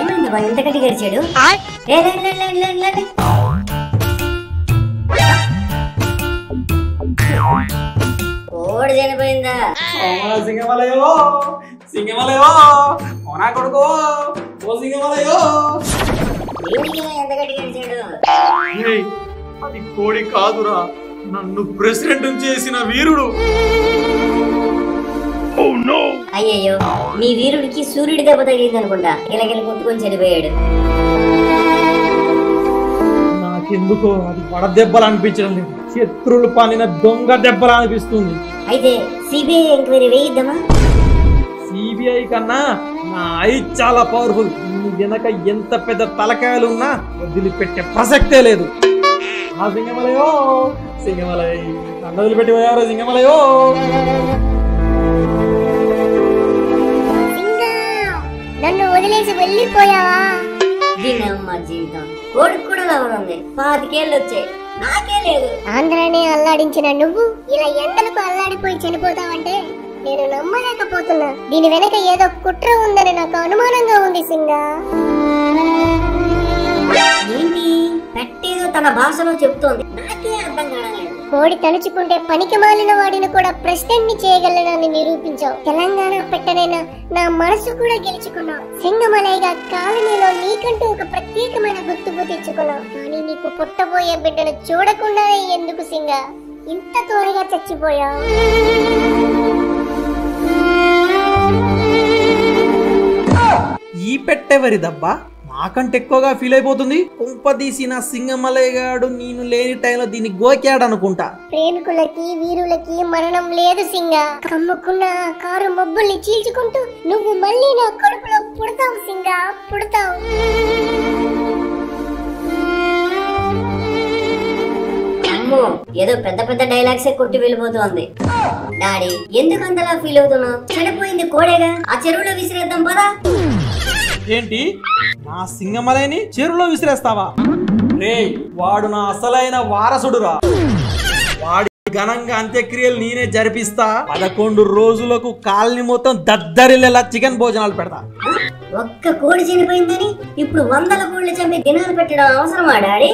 Speaker 1: ఏమైంది బా ఎంత గట్టి గడిచాడు? కోడి చనిపోయిందా?
Speaker 3: సింగమలయో సింగమలయో ఓనా కొడుకో ఓ సింగమలయో.
Speaker 1: ఎంత గట్టి గడిచాడు?
Speaker 3: అది కోడి కాదురా, నన్ను ప్రెసిడెంట్ చేసిన వీరుడు.
Speaker 1: అయ్యయ్యో మీ వీరుడికి సూర్యుడి దెబ్బ తగిలింది అనుకుంటా, ఇలాగెళ్ళి కొట్టుకొని చనిపోయాడు.
Speaker 3: నాకెందుకో అది పడ దెబ్బలు అనిపించడం లేదు, శత్రువులు పాలిన దొంగ దెబ్బలు అనిపిస్తుంది.
Speaker 1: అయితే సిబిఐ ఎంక్వైరీ వేయిద్దామా?
Speaker 3: సిబిఐ కన్నా నా ఐ చాలా పవర్ఫుల్. వెనక ఎంత పెద్ద తలకాయలున్నా వదిలిపెట్టే ప్రసక్తే లేదు. ఆ సింగమలయో సింగమలై నన్ను వదిలిపెట్టి పోయారు సింగమలయో.
Speaker 1: నన్ను వదిలేసి వెళ్ళిపోయావా? దీనమ్మ జీవితం. కొడుకు కూడా ఉంది, 25 ఏళ్ళు వచ్చాయి, నాకే లేదు. ఆంధ్రాని అల్లాడించిన నువ్వు ఇలా ఎండలకు అల్లాడిపోయి చనిపోతావంటే నేను నమ్మలేకపోతున్నా. దీని వెనక ఏదో కుట్ర ఉందని నాకు అనుమానంగా ఉంది సింగా. ఏంటి పెట్టేదో తన భాషలో చెప్తోంది, నాకే అర్థం కావట్లేదు. కోడి తలుచుకుంటే పనికి మాలిన వాడిని కూడా ప్రెసిడెంట్ ని చేయగలనని నిరూపించావు. తెలంగాణ పెట్టనైనా నా మనసు కూడా గెలుచుకున్నావు. సింగమలైగా కాలనీలో నీకంటూ ఒక ప్రత్యేకమైన గుర్తింపు తెచ్చుకున్నావు. కానీ నీకు పుట్టబోయే బిడ్డను చూడకుండానే ఎందుకు సింగా ఇంత త్వరగా చచ్చిపోయావు?
Speaker 3: ఈ పెట్టేవరి దబ్బా నాకంటే ఎక్కువగా ఫీల్ అయిపోతుంది. కుంపదీసి నా సింగమలయ్యగాడు నేను లేని టైంలో దీన్ని గోకాడు అనుకుంటా.
Speaker 1: ప్రేమికులకి వీరులకి మరణం లేదు సింగా. కమ్ముకున్న కారు మబ్బుల్ని చీల్చుకుంటూ నువ్వు మళ్ళీ నా కడుపులో పుడతావు సింగా, పుడతావు. అమ్మో, ఏదో పెద్ద పెద్ద డైలాగ్స్ కొట్టి వెళ్ళిపోతుంది. డాడీ ఎందుకు అంతలా ఫీల్ అవుతున్నావు? చనిపోయింది కోడేగా, ఆ చెరువులో విసిరేద్దాం పదా.
Speaker 3: ఏంటి నా సింగమలైని చెరువులో విసిరేస్తావా? రే వాడు నా అసలైన వారసుడురా. వాడి ఘనంగా అంత్యక్రియలు నేనే జరిపిస్తా. 11 రోజులకు కాలనీ మొత్తం దద్దరిల్లేలా చికెన్ భోజనాలు పెడతా.
Speaker 1: ఒక్క కోడి చనిపోయిందని ఇప్పుడు 100 కోళ్ళు చంపి దినాలు పెట్టడం అవసరమా డాడీ?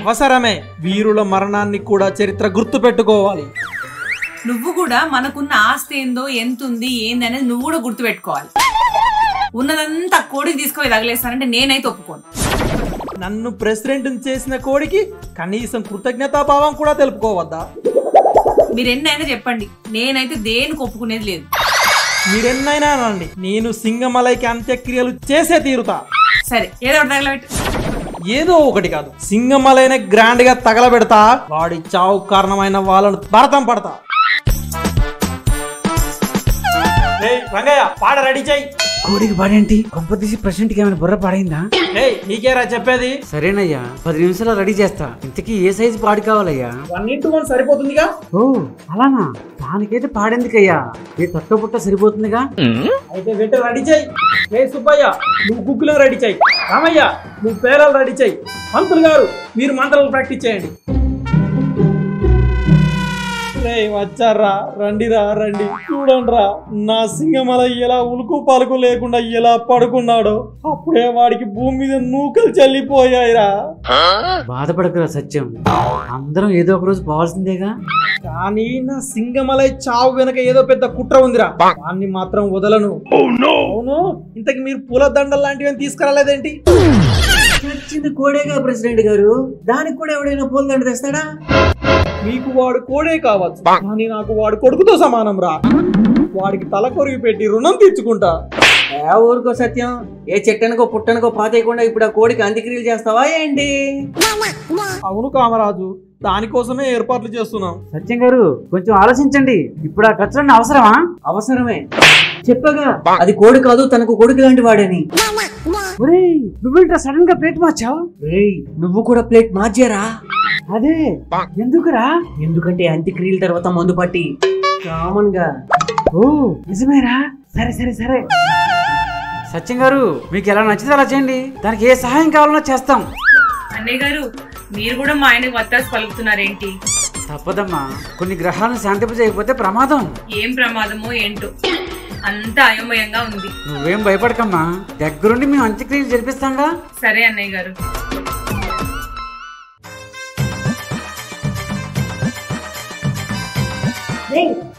Speaker 3: అవసరమే. వీరుల మరణాన్ని కూడా చరిత్ర గుర్తు పెట్టుకోవాలి.
Speaker 2: నువ్వు కూడా మనకున్న ఆస్తి ఏందో, ఎంత ఉంది ఏంది అనేది నువ్వు కూడా గుర్తు పెట్టుకోవాలి. ఉన్నదంతా కోడికి తీసుకొని తగిలేస్తానంటే నేనైతే ఒప్పుకోను.
Speaker 3: నన్ను ప్రెసిడెంట్ చేసిన కోడికి కనీసం కృతజ్ఞతాభావం కూడా తెలుపుకోవద్దా?
Speaker 2: మీరెన్నైనా చెప్పండి, నేనైతే దేనికి ఒప్పుకునేది లేదు.
Speaker 3: మీరెన్నైనా అనండి, నేను సింగమలైకి అంత్యక్రియలు చేసే తీరుతా.
Speaker 2: సరే ఏదో ఒకటి తగలబెట్టు.
Speaker 3: ఏదో ఒకటి కాదు, సింగమలైన గ్రాండ్ గా తగలబెడతా. వాడి చావు కారణమైన వాళ్ళను భరతం పడతా. రంగయ్య పాట రెడీ చేయి.
Speaker 5: కోడికి పాడేంటి? కొంపతీసి ప్రెసిడెంట్ కి ఏమైనా బుర్ర పాడైందా?
Speaker 3: నీకేరా చెప్పేది?
Speaker 5: సరేనయ్యా, 10 నిమిషాలు రెడీ చేస్తా. ఇంతకీ ఏ సైజు పాడు కావాలయ్యా?
Speaker 3: 1:1 సరిపోతుందిగా.
Speaker 5: ఓ అలానా? దానికైతే పాడేందుకయ్యా, ఏ తొట్ట పుట్ట సరిపోతుందిగా.
Speaker 3: అయితే వెంట రెడీ చేయి. ఏ సుబ్బయ్య నువ్వు గుగ్గులో రెడీ చేయి. రామయ్య నువ్వు పేరాలు రెడీ చేయి. పంతులు గారు మీరు మంత్రాలు ప్రాక్టీస్ చేయండి. వచ్చారా, రండిరా రండి, చూడండిరా నా సింగమలై ఎలా ఉలుకు పలుకు లేకుండా ఎలా పడుకున్నాడో. అప్పుడే వాడికి భూమి మీద నూకలు చల్లిపోయాయిరా.
Speaker 5: బాధపడకురా సత్యం, అందరం ఏదో ఒక రోజు పోవాల్సిందేగా.
Speaker 3: కానీ నా సింగమలై చావు వెనక ఏదో పెద్ద కుట్ర ఉందిరా, దాన్ని మాత్రం వదలను. అవును, ఇంతకి మీరు పూల దండలు లాంటివి తీసుకురాలేదేంటి?
Speaker 6: నచ్చింది కోడేగా ప్రెసిడెంట్ గారు, దానికి కూడా ఎవడైనా పూలదండ తెస్తాడా?
Speaker 3: మీకు వాడు కోడే కావచ్చు, కానీ నాకు వాడు కొడుకుతో సమానం రా. వాడికి తల కొరిగి పెట్టి రుణం తీర్చుకుంటా.
Speaker 6: ఊరుకో సత్యం, ఏ చెట్టనుకో పుట్టనుకో పాతేయకుండా ఇప్పుడు ఆ కోడికి అంత్యక్రియలు చేస్తావా ఏంటి?
Speaker 3: అవును కామరాజు, దానికోసమే ఏర్పాట్లు చేస్తున్నాం.
Speaker 5: సత్యం గారు కొంచెం ఆలోచించండి, ఇప్పుడు ఆ ఖర్చులన్నీ అవసరమా?
Speaker 6: అవసరమే, చెప్పగా అది కోడి కాదు, తనకు కొడుకు లాంటి వాడని.
Speaker 5: నువ్వేంటా సడన్ గా ప్లేట్ మార్చావు?
Speaker 6: నువ్వు కూడా ప్లేట్ మార్చారా?
Speaker 5: అదే ఎందుకురా?
Speaker 6: ఎందుకంటే అంత్యక్రియల తర్వాత మందు పట్టి కామన్ గా.
Speaker 5: ఓ నిజమేరా, సరే సరే సరే. సత్యం గారు మీకు ఎలా నచ్చితే అలా చేయండి, దానికి ఏ సహాయం కావాలన్నా చేస్తాం.
Speaker 2: అన్నయ్య గారు మీరు కూడా మా ఆయనకు వత్తాసు పలుకుతున్నారేంటి?
Speaker 5: తప్పదమ్మా, కొన్ని గ్రహాలను శాంతింపజేయకపోతే ప్రమాదం.
Speaker 2: ఏం ప్రమాదమో ఏంటో, అంతా అయోమయంగా ఉంది.
Speaker 5: నువ్వేం భయపడకమ్మా, దగ్గరుండి మేము అంత్యక్రియలు జరిపిస్తాంగా.
Speaker 2: సరే అన్నయ్య గారు.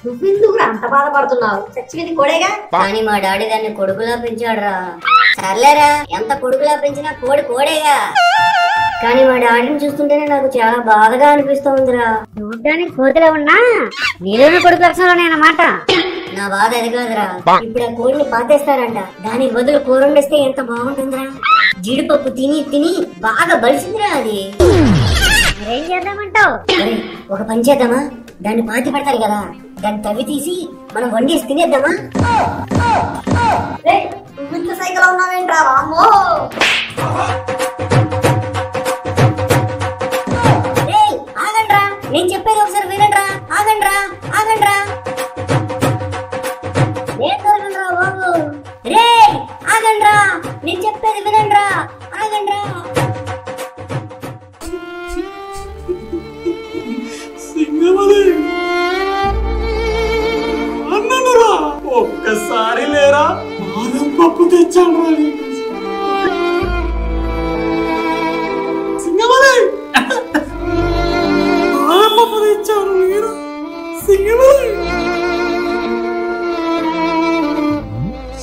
Speaker 1: నువ్వెందుకు అంత బాధపడుతున్నావు? చచ్చినది కోడేగా. కానీ మా డాడీ దాన్ని కొడుకులా పెంచాడురా. సర్లేరా, ఎంత కొడుకులా పెంచినా కోడి కోడేగా. కానీ మా డాడీని చూస్తుంటేనే నాకు చాలా బాధగా అనిపిస్తోందిరా.
Speaker 11: చూడ్డానికి కోతిలో ఉన్నా నీలోని కొడుకు లక్షణాలు అన్నమాట.
Speaker 1: నా బాధ అది కాదురా, ఇప్పుడు ఆ కోడిని పాతేస్తారంట, దాని బదులు కూర వండిస్తే ఎంత బాగుంటుందిరా. జీడిపప్పు తిని తిని బాగా బలిసిందిరా అది.
Speaker 11: ఏం చేద్దామంటావు?
Speaker 1: ఒక పని చేద్దామా, దాన్ని పాతి పెడతారు కదా, దాన్ని తవ్వి తీసి మనం వండేసి తినేద్దామా? నువ్వు సైకిల్ ఉన్నావేంట్రా బామ్మో?
Speaker 5: కారం పప్పు తెచ్చాను సింగమలై కారం పప్పు తెచ్చాను మీరు సింగమలై.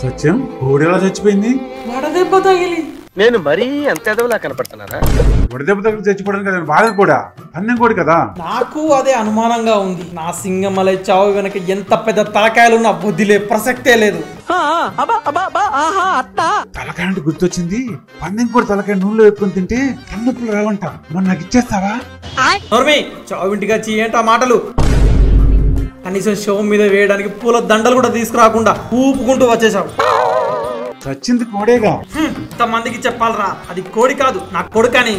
Speaker 7: సత్యం కోడి ఎలా చచ్చిపోయింది?
Speaker 3: వడదెబ్బ తగిలి.
Speaker 12: నేను మరీ అంత ఎదవలా కనపడుతున్నారా?
Speaker 7: వడదెబ్బ తగిలి చచ్చిపోవడానికి కదా బాగా కూడా పందెం కోడి కదా.
Speaker 3: నాకు అదే అనుమానంగా ఉంది. నా సింగమలై చావు వెనక ఎంత పెద్ద తలకాయలున్నా బుద్ధిలే ప్రసక్తే లేదు.
Speaker 7: తలకాయ అంటే గుర్తొచ్చింది. పందెం కోడి తలకాయ నూనెలో వేపుకొని తింటే కన్నొప్పులు రావంట. మరి నాకు ఇచ్చేస్తావా?
Speaker 3: చావింటిగా ఏంటా మాటలు? కనీసం షో మీద వేయడానికి పూల దండలు కూడా తీసుకురాకుండా ఊపుకుంటూ వచ్చేసావు.
Speaker 7: చచ్చింది కోడేగా.
Speaker 3: ఇంతమందికి చెప్పాలరా, అది కోడి కాదు నా కొడుకని.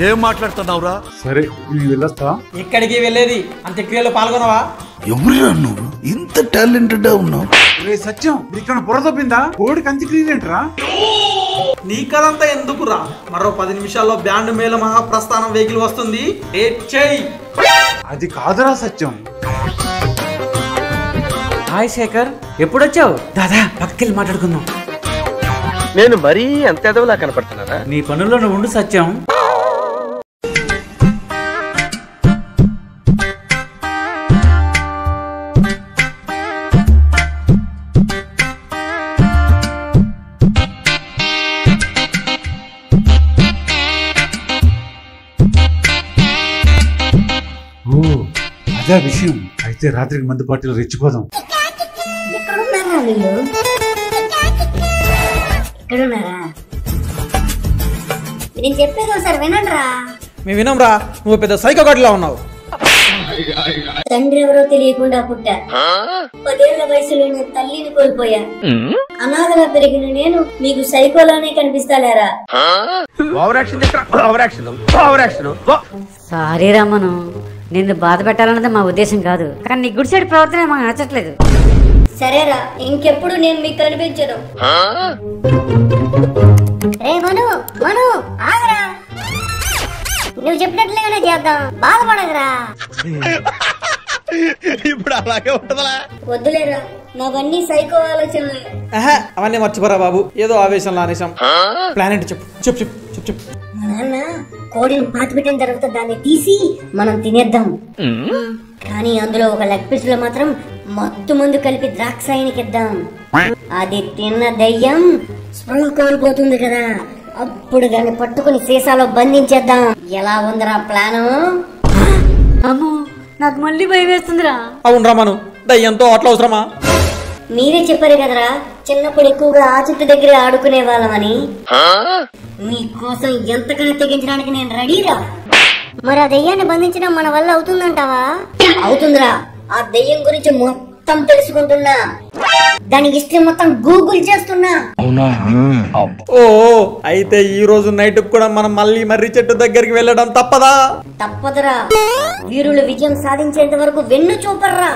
Speaker 9: ఏం మాట్లాడుతున్నావురా?
Speaker 7: సరే నేను వెళ్ళొస్తా.
Speaker 3: ఎక్కడికి వెళ్ళేది? అంత్యక్రియలో పాల్గొనవా?
Speaker 9: ఎవరురా నువ్వు ఇంత టాలెంటెడ్ ఉన్నావు?
Speaker 7: రే సత్యం ఇక్కడ బుర్ర తప్పిందా? కోడికి అంత్యక్రియలేంట్రా?
Speaker 3: నీ కథంతా ఎందుకురా? మరో 10 నిమిషాల్లో బ్యాండ్ మేళ మహాప్రస్థానం వెహికల్ వస్తుంది.
Speaker 7: అది కాదురా సత్యం.
Speaker 5: హాయ్ శేఖర్, ఎప్పుడొచ్చావు? దాదా పక్కకెళ్ళి మాట్లాడుకుందాం.
Speaker 12: నేను మరీ అంత ఎదవలా కనపడుతున్నారా?
Speaker 5: నీ పనుల్లో నువ్వు ఉండు సత్యం.
Speaker 7: ఓ అదే విషయం. అయితే రాత్రికి మందు పార్టీలో రెచ్చిపోదాం.
Speaker 1: ఎక్కడున్నారా వీళ్ళు? ఎక్కడున్నారా? నేను చెప్పేది ఒకసారి వినండి రా.
Speaker 3: మేము వినంరా, నువ్వు పెద్ద సైకో గడిలా ఉన్నావు.
Speaker 1: తండ్రి ఎవరో తెలియకుండా పుట్టా. 10 ఏళ్ల వయసులో నేను తల్లిని కోల్పోయా. అనాథగా పెరిగిన నేను మీకు సైకోలానే కనిపిస్తాలేరా?
Speaker 8: సారీ రమ్మను, నిన్ను బాధ పెట్టాలన్నది మా ఉద్దేశం కాదు, కానీ నీ గుడి సైడ్ ప్రవర్తన మాకు నచ్చట్లేదు.
Speaker 1: సరేరా, ఇంకెప్పుడు నేను మీకు కనిపించను. రే మను, మను ఆగరా. నువ్వు చెప్పినట్లుగానే చేద్దాం, బాధపడదురా.
Speaker 12: ఇప్పుడు అలాగే ఉంటదా?
Speaker 1: వద్దులేరా, నావన్నీ సైకో ఆలోచనలే.
Speaker 3: అవన్నీ మర్చిపోరా బాబు, ఏదో ఆవేశంలో అనేసాం. ప్లాన్ ఏంటి చెప్పు చెప్పు చెప్పు చెప్పు చెప్పు.
Speaker 1: మా నాన్న కోడిని పాతి పెట్టిన తర్వాత దాన్ని తీసి మనం తినేద్దాం. కానీ అందులో ఒక లెగ్ పీస్ లో మాత్రం మత్తు మందు కలిపి ద్రాక్షాయనికి ఇద్దాం. అది తిన్న దయ్యం స్పృహ కోల్పోతుంది కదా, అప్పుడు దాన్ని పట్టుకుని సీసాలో బంధించేద్దాం. ఎలా ఉందిరా ప్లాను?
Speaker 8: అమ్మో, నాకు మళ్ళీ భయం వేస్తుందిరా.
Speaker 3: అవునరా మను, దయ్యంతో అట్లా అవసరమా?
Speaker 1: మీరే చెప్పారు కదరా చిన్నప్పుడు ఎక్కువగా ఆ చెట్టు దగ్గర ఆడుకునే వాళ్ళమని. మీకోసం ఎంతకన్నా తెగించడానికి నేను రెడీరా. మరి ఆ దెయ్యాన్ని బంధించడం మన వల్ల అవుతుందంటావా? అవుతుందిరా. ఆ దెయ్యం గురించి మొత్తం తెలుసుకుంటున్నా, దాని హిస్టరీ మొత్తం గూగుల్ చేస్తున్నా.
Speaker 3: ఓ అయితే ఈ రోజు నైట్ కూడా మనం మళ్ళీ మర్రి చెట్టు దగ్గరికి వెళ్ళడం తప్పదా?
Speaker 1: తప్పదురా. వీరులు విజయం సాధించేంత వరకు వెన్ను చూపర్రా.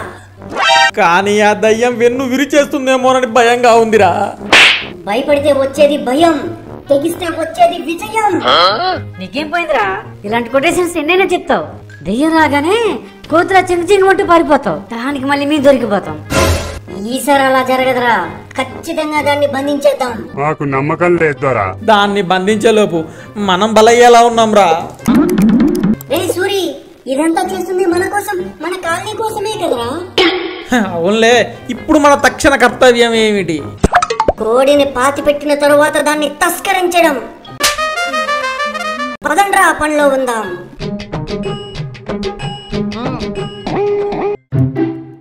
Speaker 3: కానీ ఆ దయ్యం వెన్ను విరిచేస్తుందేమోనని భయంగా ఉందిరా.
Speaker 1: భయపడితే వచ్చేది భయం, తెగిస్తే వచ్చేది విజయం.
Speaker 8: నీకేం పోయిందిరా? ఇలాంటి కొటేషన్స్ ఎన్నైనా చెప్తావు. దెయ్యం రాగానే కోతులా చింగమంటూ పారిపోతావు, దానికి మళ్ళీ మేము దొరికిపోతాం.
Speaker 1: ఈసారి అలా జరగదురా, ఖచ్చితంగా దాన్ని బంధించేద్దాం.
Speaker 13: మాకు నమ్మకం లేదురా.
Speaker 3: దాన్ని బంధించేలోపు మనం బలయ్యేలా ఉన్నాం రా.
Speaker 1: రే సూరి, ఇదంతా చేస్తుంది మన కోసం, మన కాలనీ కోసమే కదరా.
Speaker 3: అవునులే, ఇప్పుడు మన తక్షణ కర్తవ్యం ఏమిటి?
Speaker 1: కోడిని పాతి పెట్టిన తరువాత దాన్ని తస్కరించడం. పదండ్రా, పనిలో ఉందాం.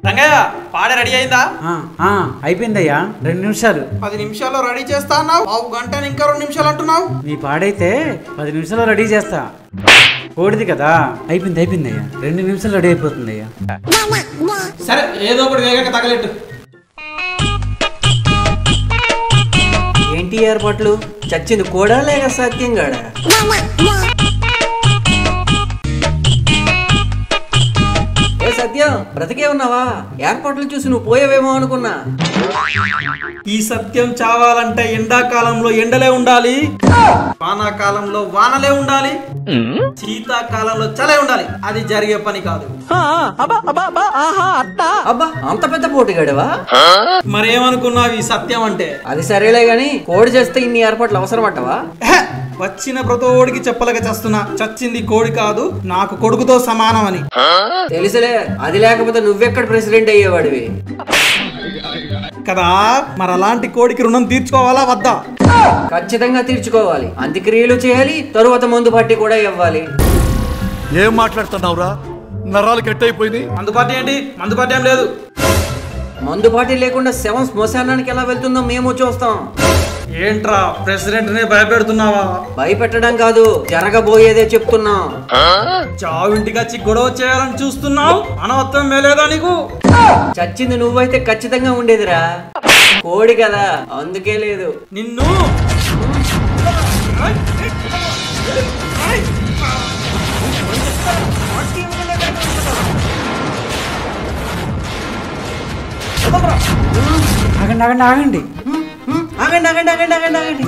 Speaker 3: రంగయ్య, పాడ రెడీ అయిందా?
Speaker 5: అయిపోయిందయ్యా, 2 నిమిషాలు.
Speaker 3: 10 నిమిషాల్లో రెడీ చేస్తా అన్నావు, పావు గంట ఇంకా 2 నిమిషాలు అంటున్నావు.
Speaker 5: నీ పాడైతే 10 నిమిషాల్లో రెడీ చేస్తా. కోడిది కదా, అయిపోయిందయ్యా, 2 నిమిషాలు రెడీ అయిపోతుంది అయ్యా.
Speaker 3: సరే, ఏదో ఒకటి వేగంగా తగలెట్టు.
Speaker 6: ఏంటి ఏర్పాట్లు? చచ్చింది కూడా లేక సత్యం గాడా? ఏ సత్య, సత్యం బ్రతికే ఉన్నావా? ఏర్పాట్లు చూసి నువ్వు పోయావేమో అనుకున్నా.
Speaker 3: ఈ సత్యం చావాలంటే ఎండాకాలంలో ఎండలే ఉండాలి, వానాకాలంలో వానలే ఉండాలి, శీతాకాలంలో చలే ఉండాలి. అది జరిగే పని కాదు.
Speaker 6: అబ్బా అంత పెద్ద పోటీగాడవా?
Speaker 3: మరేమనుకున్నావు ఈ సత్యం అంటే?
Speaker 6: అది సరేలే గాని కోడి చేస్తే ఇన్ని ఏర్పాట్లు అవసరం అంటవా?
Speaker 3: వచ్చిన ప్రతోడికి చెప్పలేక చస్తున్నా. చచ్చింది కోడి కాదు, నాకు కొడుకుతో సమానం అని.
Speaker 6: తెలుసులే, అది లేకపోతే నువ్వెక్కడ ప్రెసిడెంట్ అయ్యేవాడివి
Speaker 3: కదా. మరి అలాంటి కోడికి రుణం తీర్చుకోవాలా వద్దా?
Speaker 6: ఖచ్చితంగా తీర్చుకోవాలి. అంత్యక్రియలు చేయాలి, తరువాత మందు పార్టీ కూడా ఇవ్వాలి.
Speaker 9: ఏం మాట్లాడుతున్నావురా? నరాలు కట్టయిపోయింది.
Speaker 3: మందు పార్టీ ఏంటి? మందు పార్టీ ఏం లేదు.
Speaker 6: మందు పార్టీ లేకుండా శవం శ్మశానానికి ఎలా వెళ్తుందో మేము చూస్తాం.
Speaker 3: ఏంట్రా ప్రెసిడెంట్ నే భయపెడుతున్నావా?
Speaker 6: భయపెట్టడం కాదు, జరగబోయేదే చెప్తున్నా.
Speaker 3: చావింటికి వచ్చి గొడవ చేయాలని చూస్తున్నావు. అనవత్వం మేలేదా నీకు?
Speaker 6: చచ్చింది నువ్వైతే ఖచ్చితంగా ఉండేదిరా, కోడి కదా అందుకే లేదు.
Speaker 3: నిన్ను
Speaker 5: ఆగండి ఆగండి ఆగండి
Speaker 6: ఆగండి ఆగండి ఆగండి ఆగండి ఆగండి.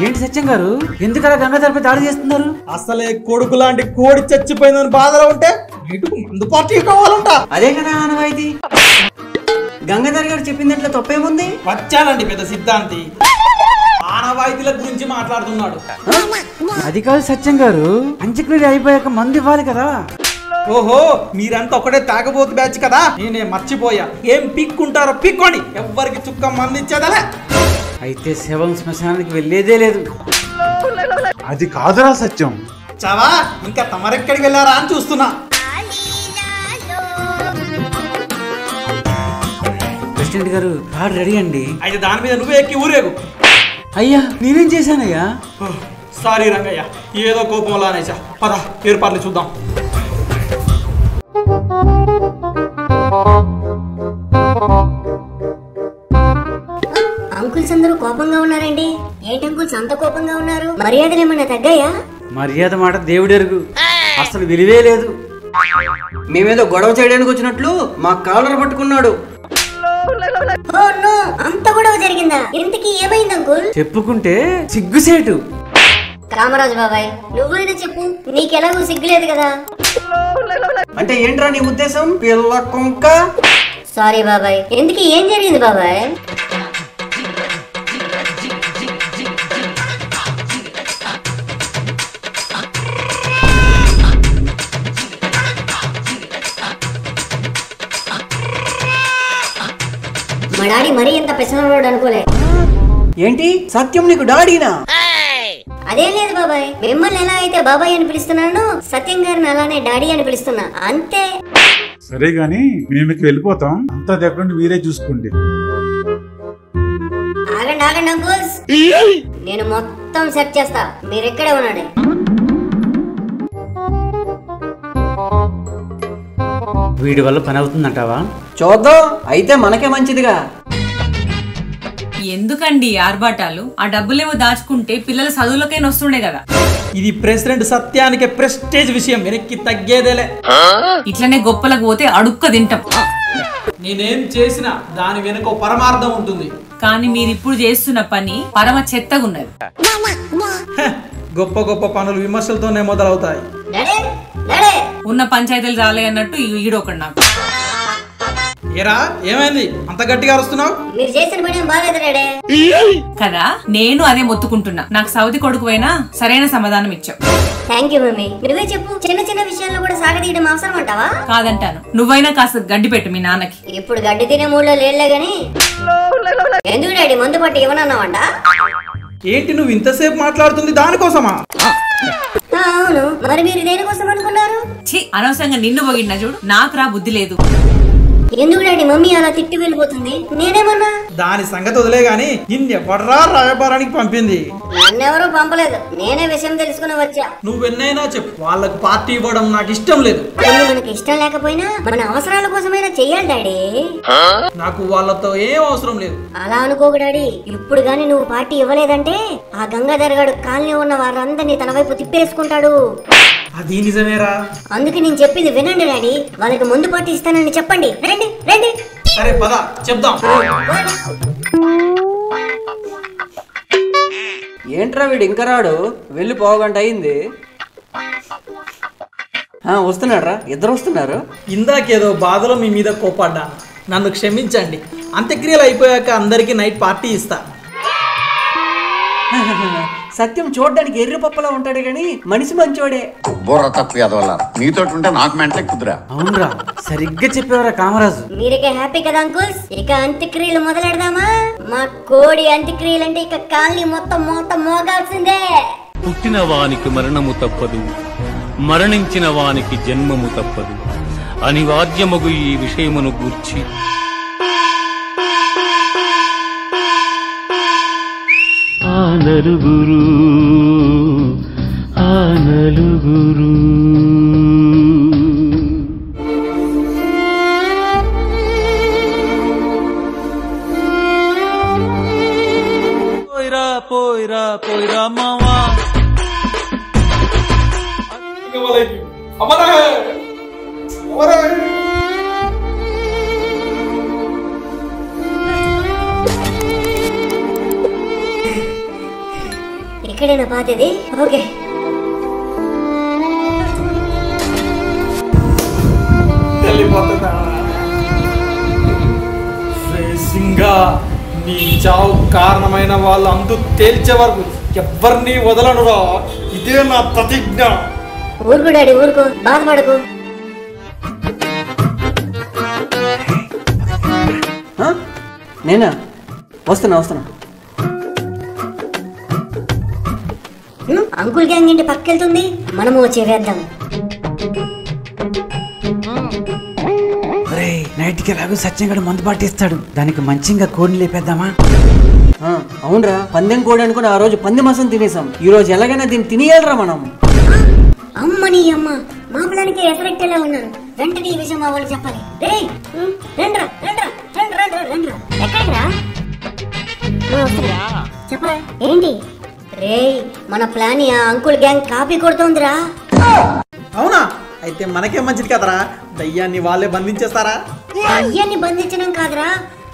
Speaker 5: ఏంటి సత్యం గారు, ఎందుకు అలా గంగాధర్పై దాడి చేస్తున్నారు?
Speaker 3: అసలే కొడుకు లాంటి కోడి చచ్చిపోయిందని బాధలో ఉంటే ఇటుకు మందు పార్టీ కావాలంట.
Speaker 6: అదే కదా ఆనవాయితీ. గంగాధర్ గారు చెప్పింది అట్లా తప్పేముంది?
Speaker 3: వచ్చానండి పెద్ద సిద్ధాంతి, ఆనవాయితీల గురించి మాట్లాడుతున్నాడు.
Speaker 5: అది కాదు సత్యం గారు, అంత్యక్రియ అయిపోయాక మందు ఇవ్వాలి కదా.
Speaker 3: ఓహో, మీరంతా ఒకటే తాగబోతు బ్యాచ్ కదా, నేనే మర్చిపోయా. ఏం పిక్కుంటారో పిక్కోండి, ఎవ్వరికి చుక్క మంది ఇచ్చేదలే.
Speaker 5: అయితే శవం శ్మశానానికి వెళ్ళేదే లేదు.
Speaker 7: అది కాదురా సత్యం.
Speaker 3: చావా, ఇంకా తమరెక్కడికి వెళ్ళారా అని చూస్తున్నా.
Speaker 5: ప్రెసిడెంట్ గారు కార్ రెడీ అండి.
Speaker 3: అయితే దాని మీద నువ్వే ఎక్కి ఊరేగు.
Speaker 5: అయ్యా నేనేం చేశానయ్యా?
Speaker 3: సారీ రంగయ్య, ఏదో కోపంలో అనేసా. పద ఏర్పాట్లు చూద్దాం.
Speaker 1: అంకుల్స్ అందరూ కోపంగా ఉన్నారండి. ఏంటి అంకుల్స్ అంత కోపంగా ఉన్నారు? మర్యాదలు ఏమన్నా తగ్గాయా?
Speaker 5: మర్యాద మాట దేవుడెరుగు, అసలు విలువే లేదు.
Speaker 6: మేమేదో గొడవ చేయడానికి వచ్చినట్లు మా కాలర్ పట్టుకున్నాడు.
Speaker 1: ఓ నో, అంత గొడవ జరిగిందా? ఇంతకీ ఏమైంది అంకుల్?
Speaker 5: చెప్పుకుంటే సిగ్గుసేటు.
Speaker 1: రామరాజు బాబాయ్, నువ్వైనా చెప్పు, నీకెలాగూ సిగ్గులేదు కదా.
Speaker 6: అంటే ఏంట్రా నీ ఉద్దేశం? పిల్ల కుంక.
Speaker 1: సారీ బాబాయ్, ఎందుకు ఏం జరిగింది బాబాయ్? మా డాడీ మరీ ఎంత పెసనవాడు అనుకోలే.
Speaker 6: ఏంటి సత్యం నీకు డాడీనా?
Speaker 1: అదేం లేదు బాబాయ్, మిమ్మల్ని ఎలా అయితే బాబాయ్ అని పిలుస్తున్నాను, సత్యం గారిని అలానే డాడీ అని పిలుస్తున్నా, అంతే.
Speaker 7: సరే గాని మేము వెళ్ళిపోతాం, అంతా దగ్గర మీరే చూసుకోండి.
Speaker 1: ఆగండి ఆగండి అంకుల్స్, నేను మొత్తం సెట్ చేస్తా, మీరు ఎక్కడే ఉన్నాడు.
Speaker 5: వీడి వల్ల పని అవుతుందంటావా?
Speaker 6: చూద్దాం, అయితే మనకే మంచిదిగా.
Speaker 2: ఎందుకండి ఆర్భాటాలు? ఆ డబ్బులేమో దాచుకుంటే పిల్లల చదువులకైనా వస్తుండే కదా.
Speaker 3: ఇది ప్రెసిడెంట్ సత్యానికి ప్రెస్టేజ్ విషయం, వెనక్కి తగ్గేదేలే.
Speaker 2: ఇట్లనే గొప్పలకు పోతే అడుక్క తింటాం.
Speaker 3: నేనేం చేసినా దాని వెనుక పరమార్థం ఉంటుంది.
Speaker 2: కానీ మీరిప్పుడు చేస్తున్న పని పరమ చెత్తగున్నది.
Speaker 3: గొప్ప గొప్ప పనులు విమర్శలతోనే మొదలవుతాయి.
Speaker 2: ఉన్న పంచాయతీలు రాలే అన్నట్టు ఈడొకడు నాకు.
Speaker 3: ఏరా ఏమైంది అంత గట్టిగా అరుస్తున్నావు?
Speaker 1: మీరు చేసిన పని ఏం బాగాలేదు డాడీ.
Speaker 2: కదా నేను అదే మొత్తుకుంటున్నా. నాకు సౌతి కొడుకు అయినా సరైన సమాధానం ఇచ్చావు.
Speaker 1: Thank you mummy. నువ్వే చెప్పు, చిన్న చిన్న విషయాల్లో కూడా సాగదీయడం అవసరం అంటావా?
Speaker 2: కాదంటాను. నువ్వైనా కాస్త గడ్డి పెట్టు మీ నాన్నకి.
Speaker 1: ఇప్పుడు గడ్డి తినే మూడులో లేడులే గాని, ఎందుకు డాడీ మందు పట్టి ఇవ్వనన్నావంట?
Speaker 3: ఏంటి నువ్వు ఇంతసేపు మాట్లాడుతుంది దానికోసమా?
Speaker 1: అవును, మరి మీరు దేనికోసం అనుకున్నారు?
Speaker 2: అనవసరంగా నిన్ను పొగిడినా చూడు, నాకు రా బుద్ధి లేదు.
Speaker 1: ఎందుకు డాడీ మమ్మీ అలా తిట్టి వెళ్ళిపోతుంది? నేనేమన్నా?
Speaker 3: దాని సంగతి వదిలే గాని నిన్నెవడ్రా రాయబారానికి పంపింది?
Speaker 1: నన్నెవరూ పంపలేదు, నేనే విషయం తెలుసుకుని వచ్చా.
Speaker 3: నువ్వెన్నైనా చెప్పు, వాళ్ళకి పార్టీ ఇవ్వడం నాకు ఇష్టం లేదు.
Speaker 1: మనకి ఇష్టం లేకపోయినా మన అవసరాల కోసమైనా చెయ్యాలి డాడీ.
Speaker 3: నాకు వాళ్ళతో ఏం అవసరం లేదు.
Speaker 1: అలా అనుకోకు డాడీ, ఇప్పుడు గాని నువ్వు పార్టీ ఇవ్వలేదంటే ఆ గంగాధర్ గారు కాలనీ ఉన్న వారందరినీ తన వైపు తిప్పేసుకుంటాడు.
Speaker 3: అది నిజమేరా.
Speaker 1: అందుకే నేను చెప్పింది వినండి డాడీ. వాళ్ళకి ముందు పార్టీ ఇస్తానని చెప్పండి. రండి రండి.
Speaker 3: సరే పద చెప్దాం.
Speaker 6: ఏంట్రా వీడు ఇంకా రాడు? వెళ్ళి పోగంట అయింది. వస్తున్నాడ్రా, ఇద్దరు వస్తున్నారు.
Speaker 3: ఇందాకేదో బాధలో మీ మీద కోపడ్డా, నన్ను క్షమించండి. అంత్యక్రియలు అయిపోయాక అందరికి నైట్ పార్టీ ఇస్తా.
Speaker 6: సత్యం చూడడానికి ఎర్రి పప్పలా ఉంటాడు గాని మనిషి మంచోడే.
Speaker 14: బుర్ర తప్పు ఎదవల్ల నీతో ఉంటే నాకు మెంటే కుదురా.
Speaker 5: అవునరా, సరిగ్గా చెప్పేవరా కామరాజు.
Speaker 1: మీరిక హ్యాపీ కదా అంకుల్స్? ఇక అంత్యక్రియలు మొదలెడదామా? మా కోడి అంత్యక్రియలు అంటే ఇక కాలనీ మొత్తం మోగాల్సిందే.
Speaker 15: పుట్టిన వానికి మరణము తప్పదు, మరణించిన వానికి జన్మము తప్పదు. అనివార్యమగు ఈ విషయమును గూర్చి ఆ నలుగురు
Speaker 3: పోయిరా పోయిరా పోయిరా మావా.
Speaker 1: ఇక్కడేనా పాతది? ఓకే.
Speaker 3: నీ చావు కారణమైన వాళ్ళు అందు తేల్చే వరకు ఎవరిని వదలనురా. ఇదే నా ప్రతిజ్ఞ.
Speaker 1: ఊరుకు డాడీ, ఊరుకో, బాధపడకు.
Speaker 6: నేనా? వస్తున్నా.
Speaker 1: అంకుల్ గ్యాంగ్ ఇంటి పక్కెళ్తుంది, మనము వచ్చి వేద్దాం.
Speaker 5: నైట్కి ఎలాగో సత్యంగాడు మందు పాటిస్తాడు, దానికి మంచిగా కోడిని లేపేద్దామా?
Speaker 6: అవునరా, పందెం కోడి అనుకుని ఆ రోజు పంది మాసం తినేసాం. ఈ రోజు ఎలాగైనా దీన్ని తినేయాలరా మనం.
Speaker 1: అమ్మని అమ్మ, మా ప్లాన్కి ఎసరెక్టేలా ఉన్నారు. వెంటనే ఈ విషయం మా వాళ్ళు చెప్పాలి. చెప్పరా ఏంటి? రే, మన ప్లాన్ ఆ అంకుల్ గ్యాంగ్ కాపీ కొడుతోందిరా.
Speaker 3: అవునా? అయితే మనకే మంచిది కదరా. దయ్యాన్ని వాళ్ళే బంధించేస్తారా?
Speaker 1: దయ్యాన్ని బంధించడం కాదురా,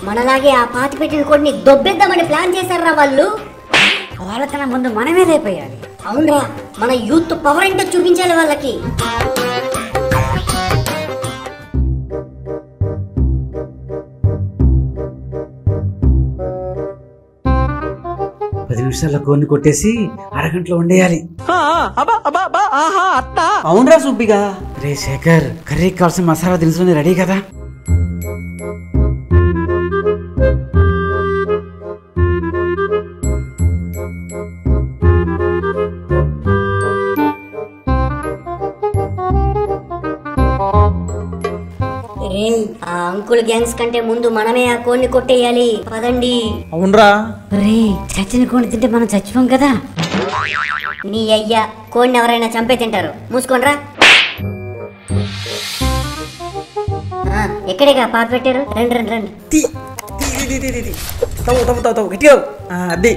Speaker 1: మనలాగే ఆ పాతి పెట్టిన కోడిని దొబ్బేద్దామని ప్లాన్ చేశారా వాళ్ళు.
Speaker 8: వాళ్ళకన్నా ముందు మనమే లేపోయాలి.
Speaker 1: అవునరా, మన యూత్ పవర్ ఏంటో చూపించాలి వాళ్ళకి.
Speaker 5: 10 నిమిషాల్లో కోడిని కొట్టేసి అరగంటలో వండేయాలి.
Speaker 6: అవునరా సుబ్బిగా.
Speaker 5: రే శేఖర్, కర్రీకి కావాల్సిన మసాలా దినుసులు రెడీ కదా?
Speaker 1: ఆ అంకుల్ గ్యాంగ్స్ కంటే ముందు మనమే ఆ కోడిని కొట్టేయాలి. పదండి.
Speaker 3: అవునరా.
Speaker 8: రే, చచ్చిన కోడిని తింటే మనం చచ్చిపోం కదా.
Speaker 1: నీ అయ్యా, కోడిని ఎవరైనా చంపే తింటారు. మూసుకోండ్రా. ఎక్కడేగా పాత పెట్టారు? రండి రండి రండి.
Speaker 3: అది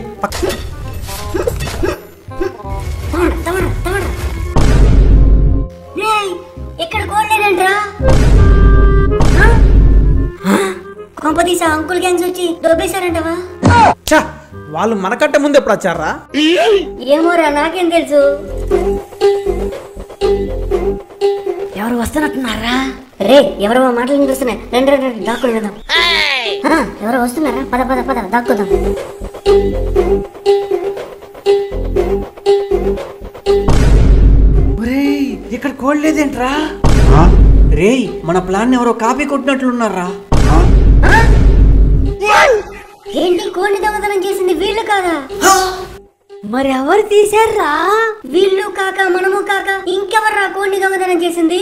Speaker 1: ఇక్కడ కోడలేదంట్రా. కొంపదీసా అంకుల్ గ్యాంగ్స్ వచ్చి దొబ్బేశారంటవా?
Speaker 3: వాళ్ళు మనకంటే ముందు ఎప్పుడు వచ్చారా?
Speaker 1: ఏమోరా, నాకేం తెలుసు.
Speaker 8: ఎవరు వస్తున్నట్టున్నారా?
Speaker 1: రే, ఎవరో మాటలు వినిపిస్తున్నాయి. రండి రండి రండి, దాక్కుని వెళ్దాం. ఎవరో వస్తున్నారా? పద పద పద, దాక్కుందాం.
Speaker 5: ఇక్కడ కోడ్ లేదేంట్రా?
Speaker 6: రే, మన ప్లాన్ ఎవరో కాపీ కొట్టినట్లున్నారా?
Speaker 1: ఏంటి, కోడిని దొంగతనం చేసింది వీళ్ళు కాదా?
Speaker 8: మరి ఎవరు తీశారా?
Speaker 1: వీళ్ళు కాక మనము కాక ఇంకెవర్రా కోడిని దొంగతనం చేసింది?